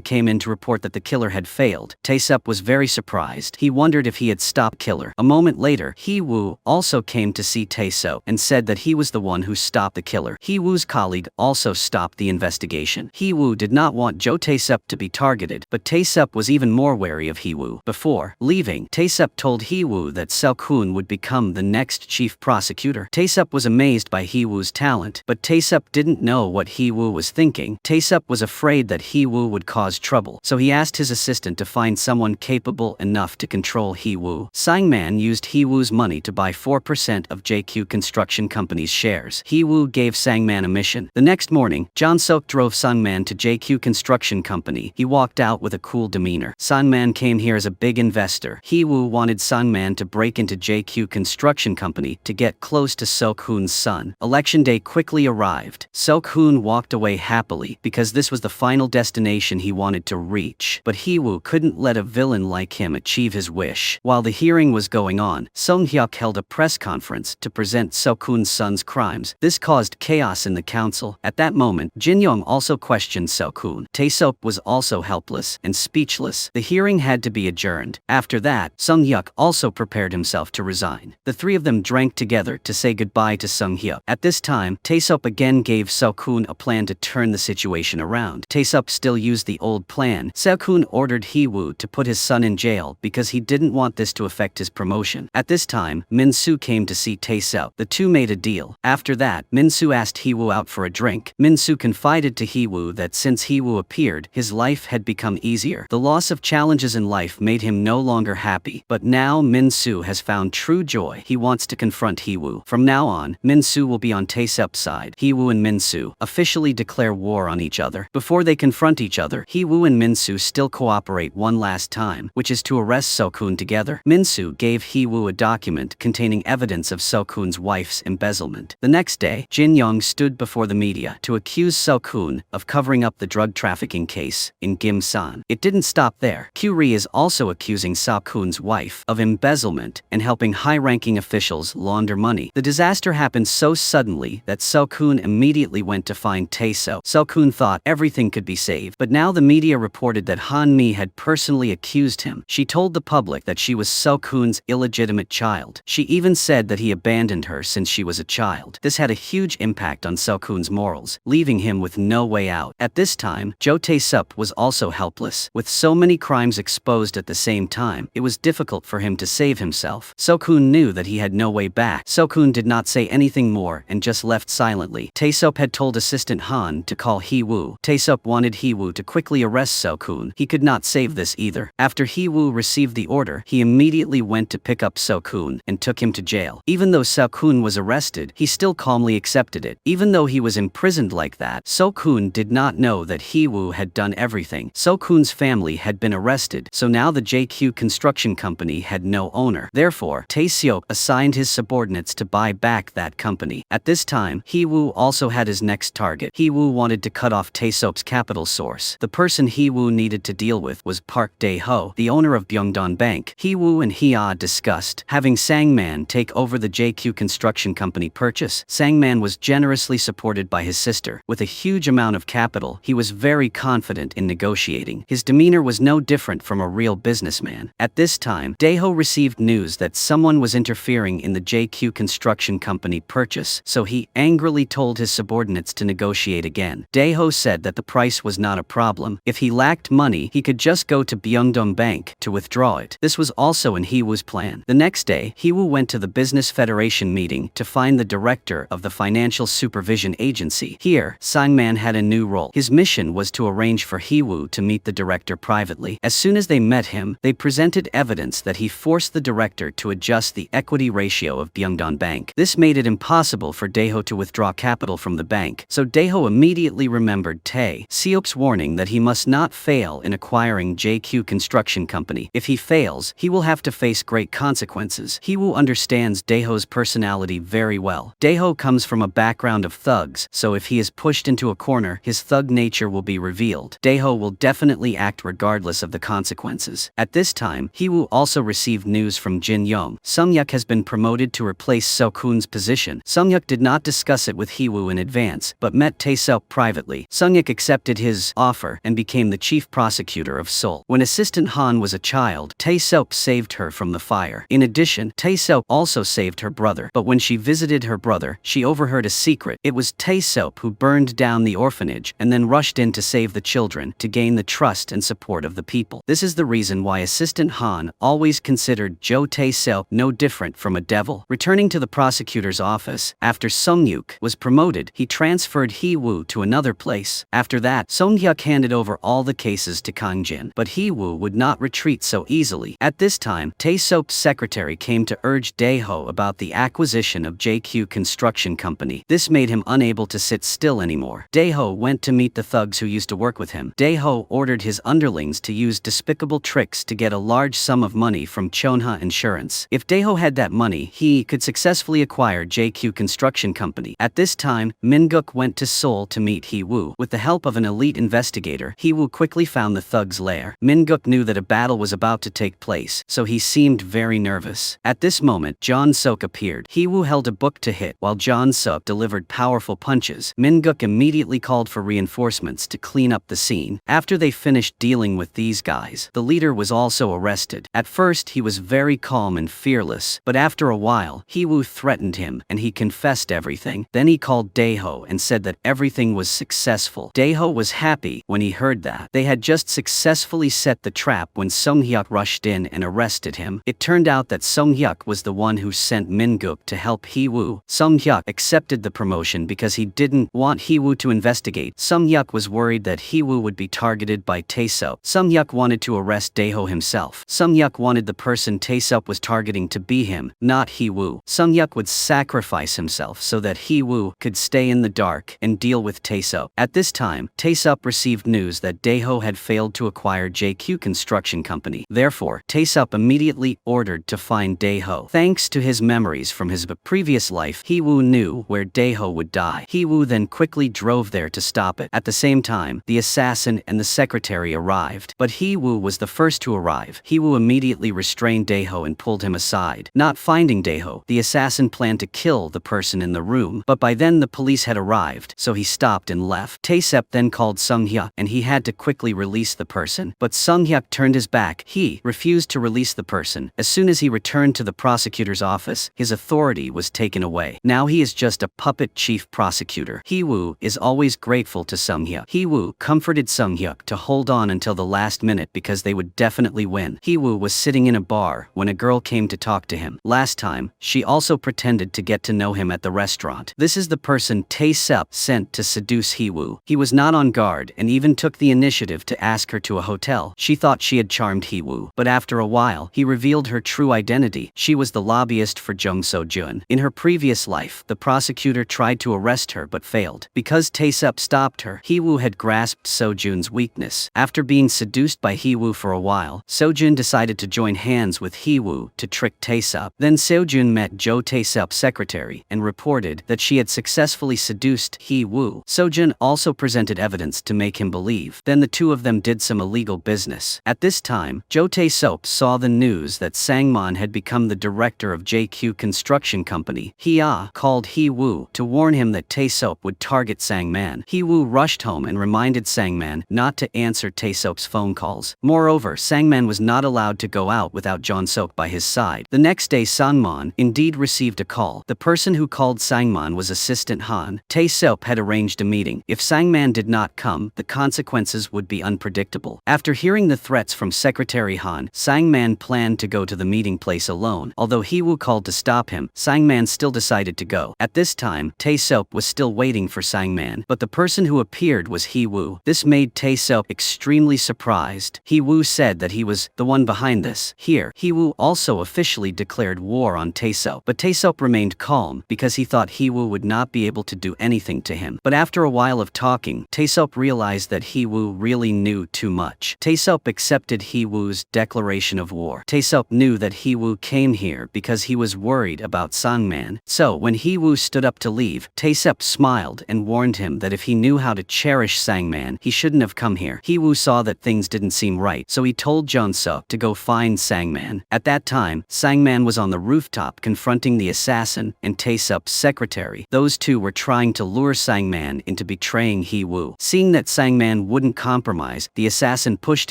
Speaker 1: came in to report that the killer had failed. Tae-sup was very surprised. He wondered if he had stopped killer. A moment later, Hee-woo also came to see Tae-so and said that he was the one who stopped the killer. Hee-woo's colleague also stopped the investigation. Hee-woo did not want Jo Tae-sup to be targeted, but Tae-sup was even more wary of Hee-woo. Before leaving, Tae-sup told Hee-woo that Seo-kun would become the next chief prosecutor. Tae-sup was amazed by Hee-woo's talent, but Tae-sup didn't know what Hee-woo was thinking. Tae-sup was afraid that Hee-woo would cause trouble, so he asked his assistant to find someone capable enough to control Hee-woo. Sangman used Hee-woo's money to buy 4% of JQ Construction Company's shares. Hee-woo gave Sangman a mission. The next morning, Jeon-seok drove Sangman to JQ Construction Company. He walked out with a cool demeanor. Sangman came here as a big investor. Hee-woo wanted Sangman to break into JQ Construction Company to get close to Seo-kun's son. Election day quickly arrived. Seo-kun walked away happily because this was the final destination he wanted to reach. But Hee-woo couldn't let a villain like him achieve his wish. While the hearing was going on, Sung-hyuk held a press conference to present Seo-kun's son's crimes. This caused chaos in the council. At that moment, Jin-young also questioned Seo-kun. Tae-seop was also helpless and speechless. The hearing had to be adjourned. After that, Sung-hyuk also prepared himself to resign. The three of them drank together to say goodbye to Sung-hyuk. At this time, Tae-seop again gave Seo-kun a plan to turn the situation around. Tae-seop still used the old plan. Seo-kun ordered Hee-woo to put his son in jail because he didn't want this to affect his promotion. At this time, Min-soo came to see Tae-seop. The two made a deal. After that, Min-soo asked Hee-woo out for a drink. Min-soo confided to Hee-woo that since Hee-woo appeared, his life had become easier. The loss of challenges in life made him no longer happy. But now Min-soo has found true joy. He wants to confront Hee-woo. From now on, Min-soo will be on Tae-seop's side. Hee-woo and Min-soo officially declare war on each other. Before they confront each other, Hee-woo and Min-soo still cooperate one last time, which is to arrest Seo-kun together. Min-soo gave Hee-woo a document containing evidence of Seo-kun's wife's embezzlement. The next day, Jin-young stood before the media to accuse Seo-kun of covering up the drug trafficking case in Gimsan. It didn't stop there. Kyuri is also accusing Seo-kun's wife of embezzlement and helping high-ranking officials launder money. The disaster happened so suddenly that Seo-kun immediately went to find Tae-so. Seo-kun thought everything could be saved, but now the media reported that Han-mi had personally accused him. She told the public that she was Seo-kun's illegitimate child. She even said that he abandoned her since she was a child. This had a huge impact on Seo-kun's morals, leaving him with no way out. At this time, Jo Tae-sup was also helpless. With so many crimes exposed at the same time, it was difficult for him to save himself. Seo-kun knew that he had no way back. Seo-kun did not say anything more and just left silently. Tae-seop had told assistant Han to call Hee-woo. Tae-seop wanted Hee-woo to quickly arrest So-kun. He could not save this either. After Hee-woo received the order, he immediately went to pick up So-kun and took him to jail. Even though So-kun was arrested, he still calmly accepted it. Even though he was imprisoned like that, So-kun did not know that Hee-woo had done everything. So-kun's family had been arrested, so now the JQ construction company had no owner. Therefore, Tae-seok assigned his subordinates to buy back that company. At this time, Hee-woo also had his next target. Hee-woo wanted to cut off Tae-seok's capital source. The person Hee-woo needed to deal with was Park Dae-ho, the owner of Byungdon Bank. Hee-woo and Hee-ah discussed having Sang-man take over the JQ construction company purchase. Sang-man was generously supported by his sister. With a huge amount of capital, he was very confident in negotiating. His demeanor was no different from a real businessman. At this time, Dae-ho received news that someone was interfering in the JQ construction company purchase, so he angrily told his subordinates to negotiate again. Dae-ho said that the price was not a problem. If he lacked money, he could just go to Byungdong Bank to withdraw it. This was also in Hee-woo's plan. The next day, Hee-woo went to the Business Federation meeting to find the director of the Financial Supervision Agency. Here, Sang-man had a new role. His mission was to arrange for Hee-woo to meet the director privately. As soon as they met him, they presented evidence that he forced the director to adjust the equity ratio of Byungdong Bank. This made it impossible for Dae-ho to withdraw capital from the bank, so Dae-ho immediately remembered Tae-seok's warning that he must not fail in acquiring JQ Construction Company. If he fails, he will have to face great consequences. Hee-woo understands Dae-ho's personality very well. Dae-ho comes from a background of thugs, so if he is pushed into a corner, his thug nature will be revealed. Dae-ho will definitely act regardless of the consequences. At this time, Hee-woo also received news from Jin-young. Sung-hyuk has been promoted to replace So-kun's position. Sung-hyuk did not discuss it with Hee-woo in advance, but met Tae-seok privately. Sung-hyuk accepted his offer and became the chief prosecutor of Seoul. When Assistant Han was a child, Tae-seok saved her from the fire. In addition, Tae-seok also saved her brother, but when she visited her brother, she overheard a secret. It was Tae-seok who burned down the orphanage and then rushed in to save the children to gain the trust and support of the people. This is the reason why Assistant Han always considered Jo Tae-seok no different from a devil. Returning to the prosecutor's office, after Sung-hyuk was promoted, he transferred Hee-woo to another place. After that, Sung-hyuk handed over all the cases to Kang-jin, but Hee-woo would not retreat so easily. At this time, Tae-seok's secretary came to urge Dae-ho about the acquisition of JQ Construction Company. This made him unable to sit still anymore. Dae-ho went to meet the thugs who used to work with him. Dae-ho ordered his underlings to use despicable tricks to get a large sum of money from Chonha Insurance. If Dae-ho had that money, he could successfully acquire JQ Construction Company. At this time, Min-guk went to Seoul to meet Hee-woo. With the help of an elite investigator, Hee-woo quickly found the thug's lair. Min-guk knew that a battle was about to take place, so he seemed very nervous. At this moment, Jong-seok appeared. Hee-woo held a book to hit, while Jong-seok delivered powerful punches. Min-guk immediately called for reinforcements to clean up the scene. After they finished dealing with these guys, the leader was also arrested. At first, he was very calm and fearless, but after a while, Hee-woo threatened him, and he confessed everything. Then he called Dae-ho and said that everything was successful. Dae-ho was happy when he heard that. They had just successfully set the trap when Sung-hyuk rushed in and arrested him. It turned out that Sung-hyuk was the one who sent Min-guk to help Hee-woo. Sung-hyuk accepted the promotion because he didn't want Hee-woo to investigate. Sung-hyuk was worried that Hee-woo would be targeted by Tae-seok. Sung-hyuk wanted to arrest Dae-ho himself. Sung-hyuk wanted the person Tae-seok was targeting to be him, not Hee-woo. Sung-hyuk would sacrifice himself so that Hee-woo could stay in the dark and deal with Tae-seok. At this time, Tae-seok received news that Dae-ho had failed to acquire JQ Construction Company. Therefore, Tae-seok immediately ordered to find Dae-ho. Thanks to his memories from his previous life, Hee-woo knew where Dae-ho would die. Hee-woo then quickly drove there to stop it. At the same time, the assassin and the secretary arrived, but Hee-woo was the first to arrive. Hee-woo immediately restrained Dae-ho and pulled him aside. Not finding Dae-ho, the assassin planned to kill the person in the room, but by then the police had arrived, so he stopped and left. Tae-seok then called Sung-hyuk, and he had to quickly release the person, but Sung-hyuk turned his back. He refused to release the person. As soon as he returned to the prosecutor's office, his authority was taken away. Now he is just a puppet chief prosecutor. Hee-woo is always grateful to Sung-hyuk. Hee-woo comforted Sung-hyuk to hold on until the last minute because they would definitely win. Hee-woo was sitting in a bar when a girl came to talk to him. Last time, she also pretended to get to know him at the restaurant. This is the person Tae-seok sent to seduce Hee-woo. He was not on guard and even took the initiative initiative to ask her to a hotel. She thought she had charmed Hee-woo, but after a while, he revealed her true identity. She was the lobbyist for Jung So-jun. In her previous life, the prosecutor tried to arrest her but failed. Because Tae-sup stopped her, Hee-woo had grasped So-jun's weakness. After being seduced by Hee-woo for a while, So-jun decided to join hands with Hee-woo to trick Tae-sup. Then So-jun met Jo Tae-sup's secretary and reported that she had successfully seduced Hee-woo. So-jun also presented evidence to make him believe. Then the two of them did some illegal business. At this time, Jo Tae-sup saw the news that Sang-man had become the director of JQ Construction Company. Hee-ah called Hee-woo to warn him that Tae-sup would target Sang-man. Hee-woo rushed home and reminded Sang-man not to answer Tae-sup's phone calls. Moreover, Sang-man was not allowed to go out without Jeon-seok by his side. The next day, Sang-man indeed received a call. The person who called Sang-man was Assistant Han. Tae-sup had arranged a meeting. If Sang-man did not come, the consequences would be unpredictable. After hearing the threats from Secretary Han, Sang-man planned to go to the meeting place alone. Although Hee-woo called to stop him, Sang-man still decided to go. At this time, Tae-sup was still waiting for Sang-man, but the person who appeared was Hee-woo. This made Tae-sup extremely surprised. Hee-woo said that he was the one behind this. Here, Hee-woo also officially declared war on Tae-sup, but Tae-sup remained calm because he thought Hee-woo would not be able to do anything to him. But after a while of talking, Tae-sup realized that Hee-woo really knew too much. Tae-sup accepted Hee-woo's declaration of war. Tae-sup knew that Hee-woo came here because he was worried about Sang-man. So when Hee-woo stood up to leave, Tae-sup smiled and warned him that if he knew how to cherish Sang-man, he shouldn't have come here. Hee-woo saw that things didn't seem right, so he told Jeon-seok to go find Sang-man. At that time, Sang-man was on the rooftop confronting the assassin and Tae-sup's secretary. Those two were trying to lure Sang-man into betraying Hee-woo. Seeing that Sang-man wouldn't compromise, the assassin pushed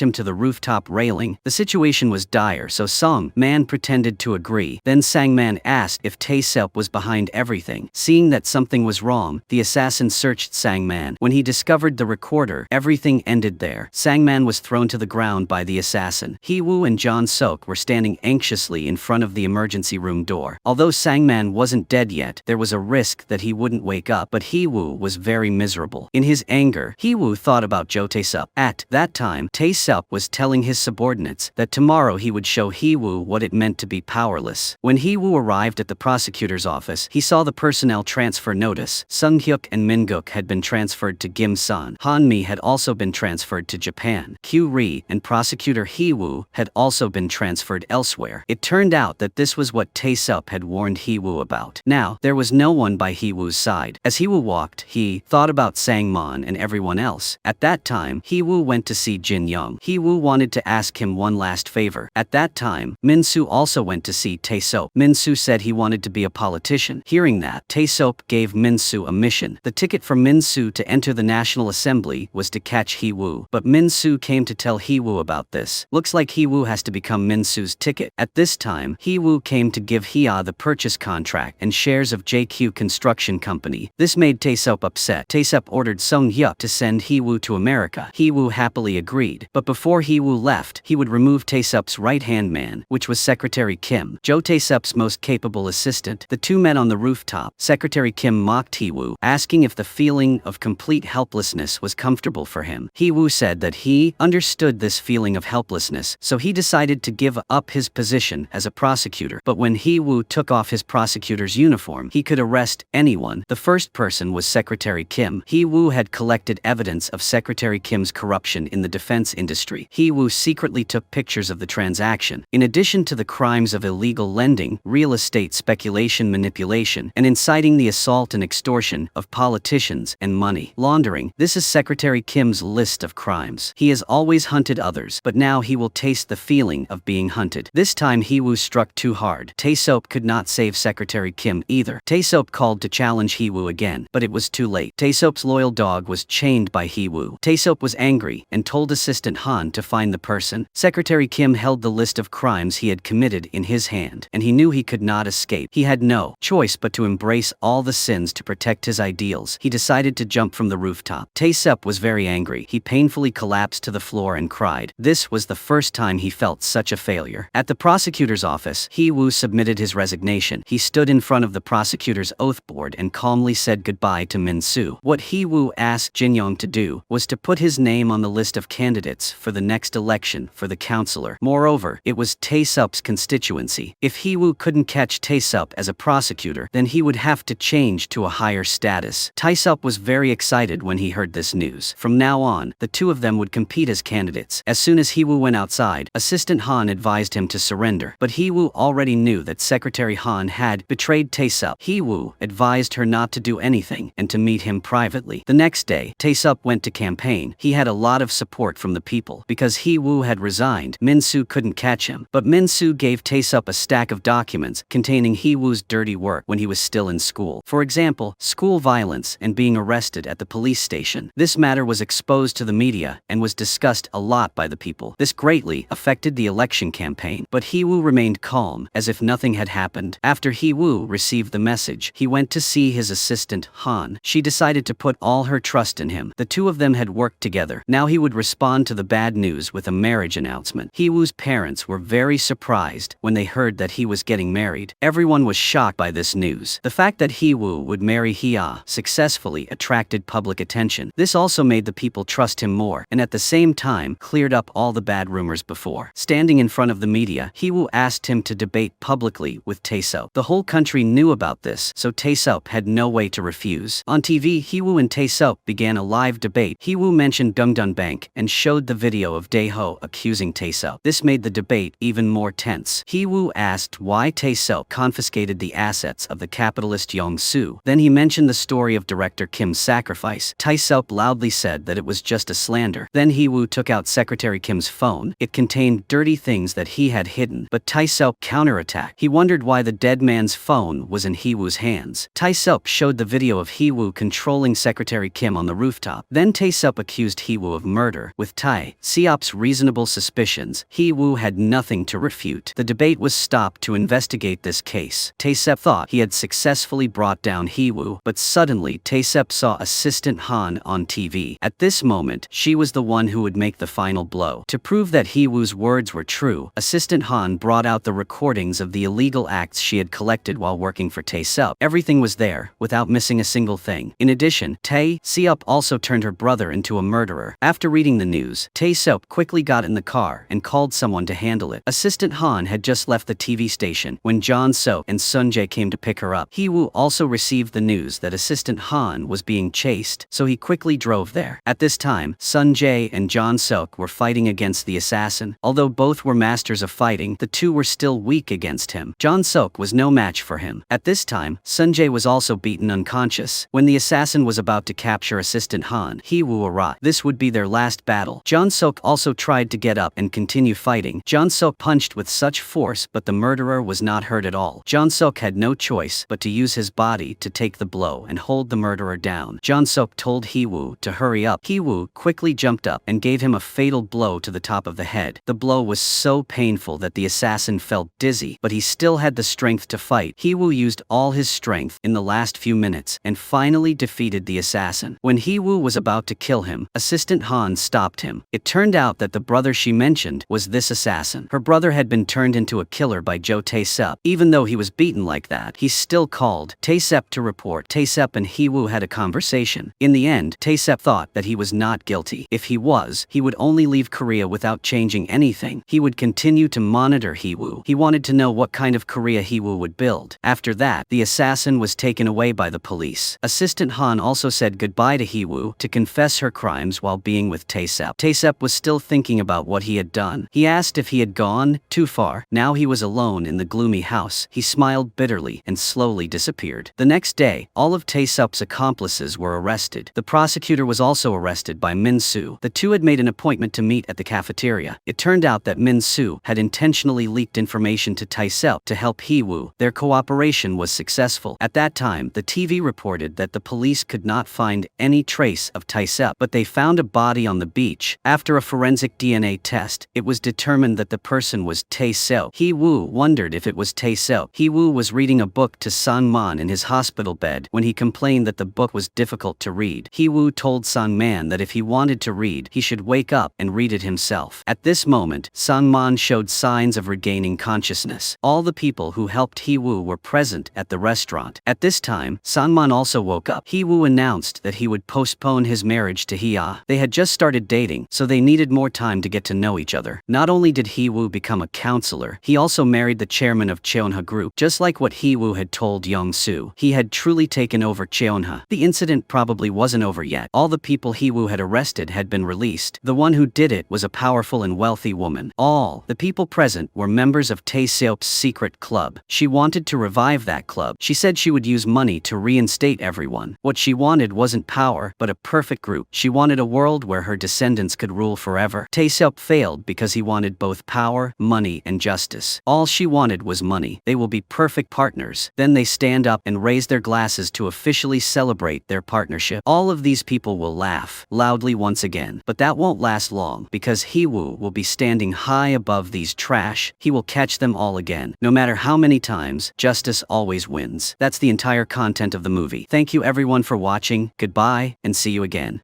Speaker 1: him to the rooftop railing. The situation was dire, so Sang-man pretended to agree. Then Sang-man asked if Tae-sup was behind everything. Seeing that something was wrong, the assassin searched Sang-man. When he discovered the recorder, everything ended there. Sang-man was thrown to the ground by the assassin. Hee-woo and Jeon-seok were standing anxiously in front of the emergency room door. Although Sang-man wasn't dead yet, there was a risk that he wouldn't wake up, but Hee-woo was very miserable. In his anger, Hee-woo thought about Jo Tae-sup. At that time, Tae-sup was telling his subordinates that tomorrow he would show Hee-woo what it meant to be powerless. When Hee-woo arrived at the prosecutor's office, he saw the personnel transfer notice. Sung-hyuk and Min-guk had been transferred to Gim-san. Han-mi had also been transferred to Japan. Kyu-ri and prosecutor Hee-woo had also been transferred elsewhere. It turned out that this was what Tae-sup had warned Hee-woo about. Now, there was no one by Hee-woo's side. As Hee-woo walked, he thought about Sang-man and everyone else. At that time, Hee-woo went to see Jin-young. Hee-woo wanted to ask him one last favor. At that time, Min-soo also went to see Tae-sup. Min-soo said he wanted to be a politician. Hearing that, Tae-sup gave Min-soo a mission. The ticket for Min-soo to enter the National Assembly was to catch Hee-woo, but Min-soo came to tell Hee-woo about this. Looks like Hee-woo has to become Min-soo's ticket. At this time, Hee-woo came to give Hee-ah the purchase contract and shares of JQ Construction Company. This made Tae-sup upset. Tae-sup ordered Sung-hyuk to send Hee-woo to America. Hee-woo happily agreed, but before Hee-woo left, he would remove Tae-sup's right-hand man, which was Secretary Kim, Jo Tae-sup's most capable assistant. The two met on the rooftop. Secretary Kim mocked Hee-woo, asking if the feeling of complete helplessness was comfortable for him. Hee-woo said that he understood this feeling of helplessness, so he decided to give up his position as a prosecutor. But when Hee-woo took off his prosecutor's uniform, he could arrest anyone. The first person was Secretary Kim. Hee-woo had collected evidence of Secretary Kim's corruption in the defense industry. Hee-woo secretly took pictures of the transaction. In addition to the crimes of illegal lending, real estate speculation, manipulation, and inciting the assault and extortion of politicians and money laundering, this is Secretary Kim's list of crimes. He has always hunted others, but now he will taste the feeling of being hunted. This time Hee-woo struck too hard. Tae-sup could not save Secretary Kim either. Tae-sup called to challenge Hee-woo again, but it was too late. Tae-sup's loyal dog was chained by Hee-woo. Tae-sup was angry and told Assistant Han to find the person. Secretary Kim held the list of crimes he had committed in his hand, and he knew he could not escape. He had no choice but to embrace all the sins to protect his ideals. He decided to jump from the rooftop. Tae-sup was very angry. He painfully collapsed to the floor and cried. This was the first time he felt such a failure. At the prosecutor's office, Hee-woo submitted his resignation. He stood in front of the prosecutor's oath board and calmly said goodbye to Min-soo. What Hee-woo asked Jin-young to do was to put his his name on the list of candidates for the next election for the councillor. Moreover, it was Tae-sup's constituency. If Hee-woo couldn't catch Tae-sup as a prosecutor, then he would have to change to a higher status. Tae-sup was very excited when he heard this news. From now on, the two of them would compete as candidates. As soon as Hee-woo went outside, Assistant Han advised him to surrender. But Hee-woo already knew that Secretary Han had betrayed Tae-sup. Hee-woo advised her not to do anything and to meet him privately. The next day, Tae-sup went to campaign. He had a lot of support from the people. Because Hee-woo had resigned, Min-soo couldn't catch him. But Min-soo gave Tae-sup a stack of documents containing Hee-woo's dirty work when he was still in school. For example, school violence and being arrested at the police station. This matter was exposed to the media and was discussed a lot by the people. This greatly affected the election campaign. But Hee-woo remained calm, as if nothing had happened. After Hee-woo received the message, he went to see his assistant, Han. She decided to put all her trust in him. The two of them had worked together. Now he would respond to the bad news with a marriage announcement. Hee-woo's parents were very surprised when they heard that he was getting married. Everyone was shocked by this news. The fact that Hee-woo would marry Hee-ah successfully attracted public attention. This also made the people trust him more, and at the same time cleared up all the bad rumors before. Standing in front of the media, Hee-woo asked him to debate publicly with Tae-sup. The whole country knew about this, so Tae-sup had no way to refuse. On TV, Hee-woo and Tae-sup began a live debate. Hee-woo mentioned Dongdun Bank and showed the video of Dae-ho accusing Tae-sup. This made the debate even more tense. Hee-woo asked why Tae-sup confiscated the assets of the capitalist Yong-soo. Then he mentioned the story of director Kim's sacrifice. Tae-sup loudly said that it was just a slander. Then Hee-woo took out Secretary Kim's phone. It contained dirty things that he had hidden, but Tae-sup counterattacked. He wondered why the dead man's phone was in Hee-woo's hands. Tae-sup showed the video of Hee-woo controlling Secretary Kim on the rooftop. Then Tae-sup accused Hee-woo of murder. With Tae-sup's reasonable suspicions, Hee-woo had nothing to refute. The debate was stopped to investigate this case. Tae-sup thought he had successfully brought down Hee-woo, but suddenly Tae-sup saw Assistant Han on TV. At this moment, she was the one who would make the final blow. To prove that Hee-woo's words were true, Assistant Han brought out the recordings of the illegal acts she had collected while working for Tae-sup. Everything was there, without missing a single thing. In addition, Tae-sup also turned her brother into a murderer. After reading the news, Tae-sup quickly got in the car and called someone to handle it. Assistant Han had just left the TV station when Jeon-seok and Sun-jae came to pick her up. Hee-woo also received the news that Assistant Han was being chased, so he quickly drove there. At this time, Sun-jae and Jeon-seok were fighting against the assassin. Although both were masters of fighting, the two were still weak against him. Jeon-seok was no match for him. At this time, Sun-jae was also beaten unconscious. When the assassin was about to capture Assistant Han, Hee-woo arrived. This would be their last battle. Jeon-seok also tried to get up and continue fighting. Jeon-seok punched with such force, but the murderer was not hurt at all. Jeon-seok had no choice but to use his body to take the blow and hold the murderer down. Jeon-seok told Hee-woo to hurry up. Hee-woo quickly jumped up and gave him a fatal blow to the top of the head. The blow was so painful that the assassin felt dizzy, but he still had the strength to fight. Hee-woo used all his strength in the last few minutes and finally defeated the assassin. When Hee-woo was about to kill him, Assistant Han stopped him. It turned out that the brother she mentioned was this assassin. Her brother had been turned into a killer by Jo Tae-sup. Even though he was beaten like that, he still called Tae-sup to report. Tae-sup and Hee-woo had a conversation. In the end, Tae-sup thought that he was not guilty. If he was, he would only leave Korea without changing anything. He would continue to monitor Hee-woo. He wanted to know what kind of Korea Hee-woo would build. After that, the assassin was taken away by the police. Assistant Han also said goodbye to Hee-woo to confess her crimes while being with Tae-sup. Tae-sup was still thinking about what he had done. He asked if he had gone too far. Now he was alone in the gloomy house. He smiled bitterly and slowly disappeared. The next day, all of Tae-sup's accomplices were arrested. The prosecutor was also arrested by Min-soo. The two had made an appointment to meet at the cafeteria. It turned out that Min-soo had intentionally leaked information to Tae-sup to help Hee-woo. Their cooperation was successful. At that time, the TV reported that the police could not find any trace of Tae-sup, but they found a body on the beach. After a forensic DNA test, it was determined that the person was Tae-sup. Hee-woo wondered if it was Tae-sup. Hee-woo was reading a book to San-man in his hospital bed when he complained that the book was difficult to read. Hee-woo told San-man that if he wanted to read, he should wake up and read it himself. At this moment, San-man showed signs of regaining consciousness. All the people who helped Hee-woo were present at the restaurant. At this time, San-man also woke up. Hee-woo announced that he would postpone his marriage to Hee-ah Yeah, they had just started dating, so they needed more time to get to know each other. Not only did Hee-woo become a counselor, he also married the chairman of Cheonha Group. Just like what Hee-woo had told Young-soo, he had truly taken over Cheonha. The incident probably wasn't over yet. All the people Hee-woo had arrested had been released. The one who did it was a powerful and wealthy woman. All the people present were members of Tae-seop's secret club. She wanted to revive that club. She said she would use money to reinstate everyone. What she wanted wasn't power, but a perfect group. She wanted a world where her descendants could rule forever. Tae-seop failed because he wanted both power, money, and justice. All she wanted was money. They will be perfect partners. Then they stand up and raise their glasses to officially celebrate their partnership. All of these people will laugh loudly once again. But that won't last long, because Hee-woo will be standing high above these trash. He will catch them all again. No matter how many times, justice always wins. That's the entire content of the movie. Thank you everyone for watching. Goodbye, and see you again.